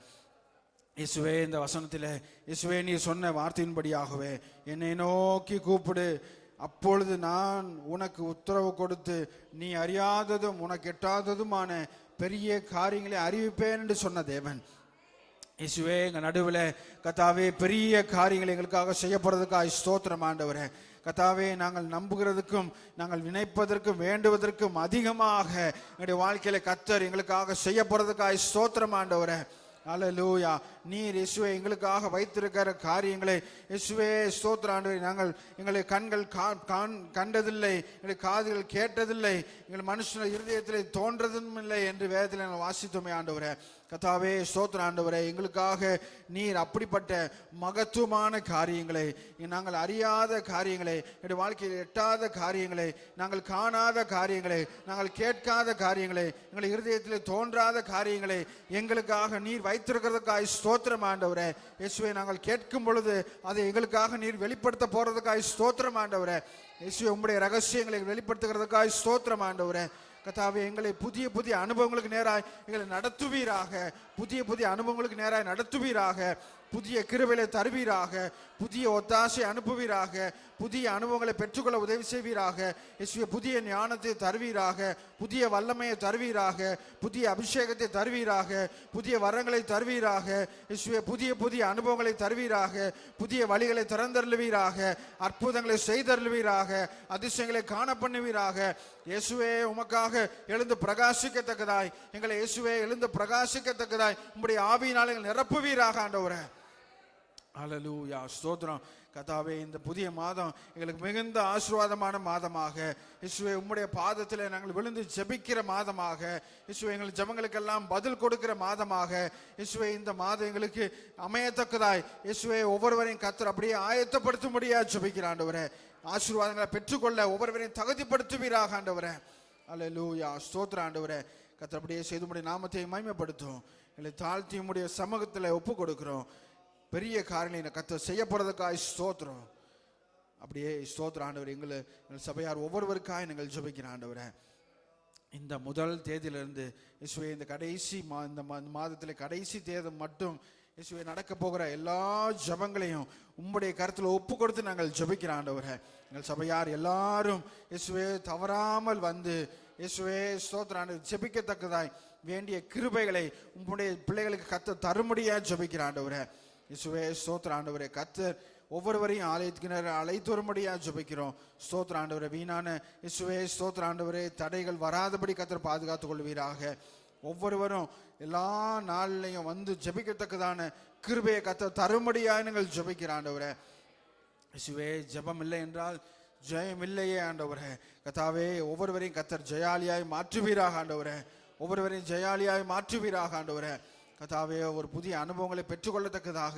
இயேசுவே, இந்த வசனத்தில் இயேசுவே நீர் சொன்ன வார்த்தையின்படியாகவே என்னை நோக்கி கூப்பிடு, அப்பொழுது நான் உனக்கு உத்தரவு கொடுத்து நீ அறியாததும் உனக்கு எட்டாததுமான பெரிய காரியங்களை அறிவிப்பேன் என்று சொன்ன தேவன் இயேசுவே, எங்கள் நடுவில் கர்த்தாவே பெரிய காரியங்களை எங்களுக்காக செய்யப்படுறதுக்காக ஸ்தோத்திரம் ஆண்டவரே. கர்த்தாவே, நாங்கள் நம்புகிறதுக்கும் நாங்கள் நினைப்பதற்கும் வேண்டுவதற்கும் அதிகமாக எங்களுடைய வாழ்க்கையில கர்த்தர் எங்களுக்காக செய்யப்படுறதுக்காக ஸ்தோத்திரம் ஆண்டவரே. அல்லேலூயா. நீர் இயேசுவே எங்களுக்காக வைத்திருக்கிற காரியங்களை இயேசுவே ஸ்தோத்திரம் ஆண்டவரே. எங்களை கண்கள் கண்டதில்லை, எங்களை காதுகள் கேட்டதில்லை, எங்கள் மனுஷன இருதயத்தில் தோன்றதும் இல்லை என்று வேதத்தில் நாங்கள் வாசித்தோமே ஆண்டவரே. கர்த்தாவே ஸ்தோத்திரம் ஆண்டவரே, எங்களுக்காக நீர் அப்படிப்பட்ட மகத்துவமான காரியங்களை, நாங்கள் அறியாத காரியங்களை, என்னுடைய வாழ்க்கையில் எட்டாத காரியங்களை, நாங்கள் காணாத காரியங்களை, நாங்கள் கேட்காத காரியங்களை, எங்கள் இருதயத்தில் தோன்றாத காரியங்களை எங்களுக்காக நீர் வைத்திருக்கிறதுக்காய் ஸ்தோத்திரம் ஆண்டவரே. இயேசுவே, நாங்கள் கேட்கும் பொழுது அதை எங்களுக்காக நீர் வெளிப்படுத்த போறதுக்காய் ஸ்தோத்திரம் ஆண்டவரே. இயேசுவே, உம்முடைய ரகசியங்களை வெளிப்படுத்துகிறதுக்காய் ஸ்தோத்திரம் ஆண்டவரே. கர்த்தாவே, எங்களை புதிய புதிய அனுபவங்களுக்கு நேராய் எங்களை நடத்துவீராக, புதிய புதிய அனுபவங்களுக்கு நேராய் நடத்துவீராக, புதிய கிருபைகளை தருவீராக, புதிய ஒத்தாசை அனுப்புவீராக, புதிய அனுபவங்களை பெற்றுக்கொள்ள உதவி செய்வீராக. இயேசுவே, புதிய ஞானத்தை தருவீராக, புதிய வல்லமையை தருவீராக, புதிய அபிஷேகத்தை தருவீராக, புதிய வரங்களை தருவீராக. இயேசுவே, புதிய புதிய அனுபவங்களை தருவீராக, புதிய வழிகளை திறந்தருளுவீராக, அற்புதங்களை செய்தருளுவீராக, அதிசயங்களை காண பண்ணுவீராக. இயேசுவே, உமக்காக எழுந்து பிரகாசிக்கத்தக்கதாய் எங்களை இயேசுவே எழுந்து பிரகாசிக்கத்தக்கதாய் உம்முடைய ஆவியினால் எங்களை நிரப்புவீராக ஆண்டவரே. அல்லேலூயா, ஸ்தோத்திரம். கர்த்தாவே, இந்த புதிய மாதம் எங்களுக்கு மிகுந்த ஆசீர்வாதமான மாதமாக, இயேசுவே உம்முடைய பாதத்தில் நாங்கள் விழுந்து ஜெபிக்கிற மாதமாக, இயேசுவே எங்கள் ஜெபங்களுக்கெல்லாம் பதில் கொடுக்கிற மாதமாக, இயேசுவே இந்த மாதம் எங்களுக்கு அமையத்தக்கதாய் இயேசுவே ஒவ்வொருவரையும் கர்த்தர் அப்படியே ஆயத்தப்படுத்த முடியாது ஜெபிக்கிற ஆண்டவரே. ஆசீர்வாதங்களை பெற்றுக்கொள்ள ஒவ்வொருவரையும் தகுதிப்படுத்துவீராக ஆண்டவரே. அல்லேலூயா, ஸ்தோத்திரம் ஆண்டவரே. கர்த்தர் அப்படியே செய்து உம்முடைய நாமத்தை மகிமைப்படுத்தும். எங்களை தாழ்த்தி உம்முடைய சமூகத்தில் ஒப்பு கொடுக்கிறோம். பெரிய காரியங்களை கர்த்தர் செய்ய போறதுக்காய் ஸ்தோத்திரம். அப்படியே ஸ்தோத்திரம் ஆண்டவர். எங்கள் சபையார் ஒவ்வொருவருக்காய் நாங்கள் ஜெபிக்கிற ஆண்டவரே. இந்த முதல் தேதியிலிருந்து இயேசுவே இந்த கடைசி இந்த மாதத்தில் கடைசி தேதி மட்டும் இயேசுவே நடக்க போகிற எல்லா ஜெபங்களையும் உம்முடைய கருத்தில் ஒப்பு கொடுத்து நாங்கள் ஜெபிக்கிற ஆண்டவரே. எங்கள் சபையார் எல்லாரும் இயேசுவே தவறாமல் வந்து இயேசுவே ஸ்தோத்திரம் ஜெபிக்கத்தக்கதாய் வேண்டிய கிருபைகளை உம்முடைய பிள்ளைகளுக்கு கர்த்தர் தரும்படியா ஜெபிக்கிற ஆண்டவரே. இயேசுவே ஸ்தோத்திரம் ஆண்டவரே. கர்த்தர் ஒவ்வொருவரையும் ஆலயத்துக்கு அழைத்து வரும்படியா ஜெபிக்கிறோம். ஸ்தோத்திரம் ஆண்டவரே. வீணான இயேசுவே ஸ்தோத்திரம் ஆண்டவரே தடைகள் வராதபடி கர்த்தர் பாதுகாத்துக் கொள்வீராக. ஒவ்வொருவரும் எல்லா நாளிலையும் வந்து ஜெபிக்கத்தக்கதான கிருபையை கர்த்தர் தரும்படியா நாங்கள் ஜெபிக்கிற ஆண்டவரே. இயேசுவே, ஜெபம் இல்லை என்றால் ஜெயம் இல்லையே ஆண்டவரே. கர்த்தாவே, ஒவ்வொருவரையும் கர்த்தர் ஜெயாலியாய் மாற்றுவீராக ஆண்டவரே. ஒவ்வொருவரையும் ஜெயாலியாய் மாற்றுவீராக ஆண்டவரே. கர்த்தாவே, ஒரு புதிய அனுபவங்களை பெற்றுக்கொள்ளத்தக்கதாக,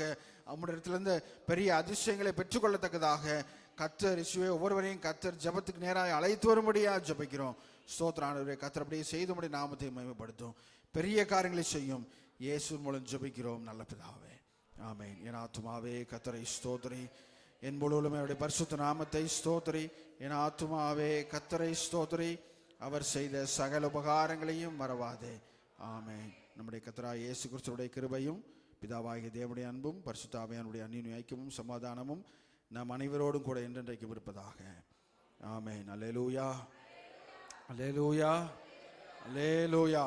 அவரிடத்திலிருந்து பெரிய அதிசயங்களை பெற்றுக்கொள்ளத்தக்கதாக கர்த்தர் இயேசுவே ஒவ்வொருவரையும் கர்த்தர் ஜெபத்துக்கு நேராக அழைத்து வரும்படியா ஜெபிக்கிறோம். ஸ்தோத்திரம் ஆண்டவரே. கர்த்தர் அப்படியே செய்து உம்முடைய நாமத்தை மகிமைப்படுத்தும். பெரிய காரியங்களை செய்யும். இயேசு மூலம் ஜெபிக்கிறோம் நல்ல பிதாவே, ஆமென். என் ஆத்துமாவே கர்த்தரை ஸ்தோத்திரி, என் முழுவதுமே அவருடைய பரிசுத்த நாமத்தை ஸ்தோத்திரி. என் ஆத்துமாவே கர்த்தரை ஸ்தோத்திரி, அவர் செய்த சகல உபகாரங்களையும் மறவாதே. ஆமென். நம்முடைய கர்த்தராகிய இயேசு கிறிஸ்துவுடைய கிருபையும் பிதாவாகிய தேவனுடைய அன்பும் பரிசுத்த ஆவியானவருடைய அந்யோன்ய ஐக்கியமும் சமாதானமும் நம் அனைவரோடும் கூட என்றென்றைக்கும் இருப்பதாக. ஆமென். அல்லேலூயா, அல்லேலூயா, அல்லேலூயா.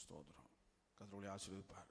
ஸ்தோத்திரம். கர்த்தருடைய ஆசீர்வதிப்பார்.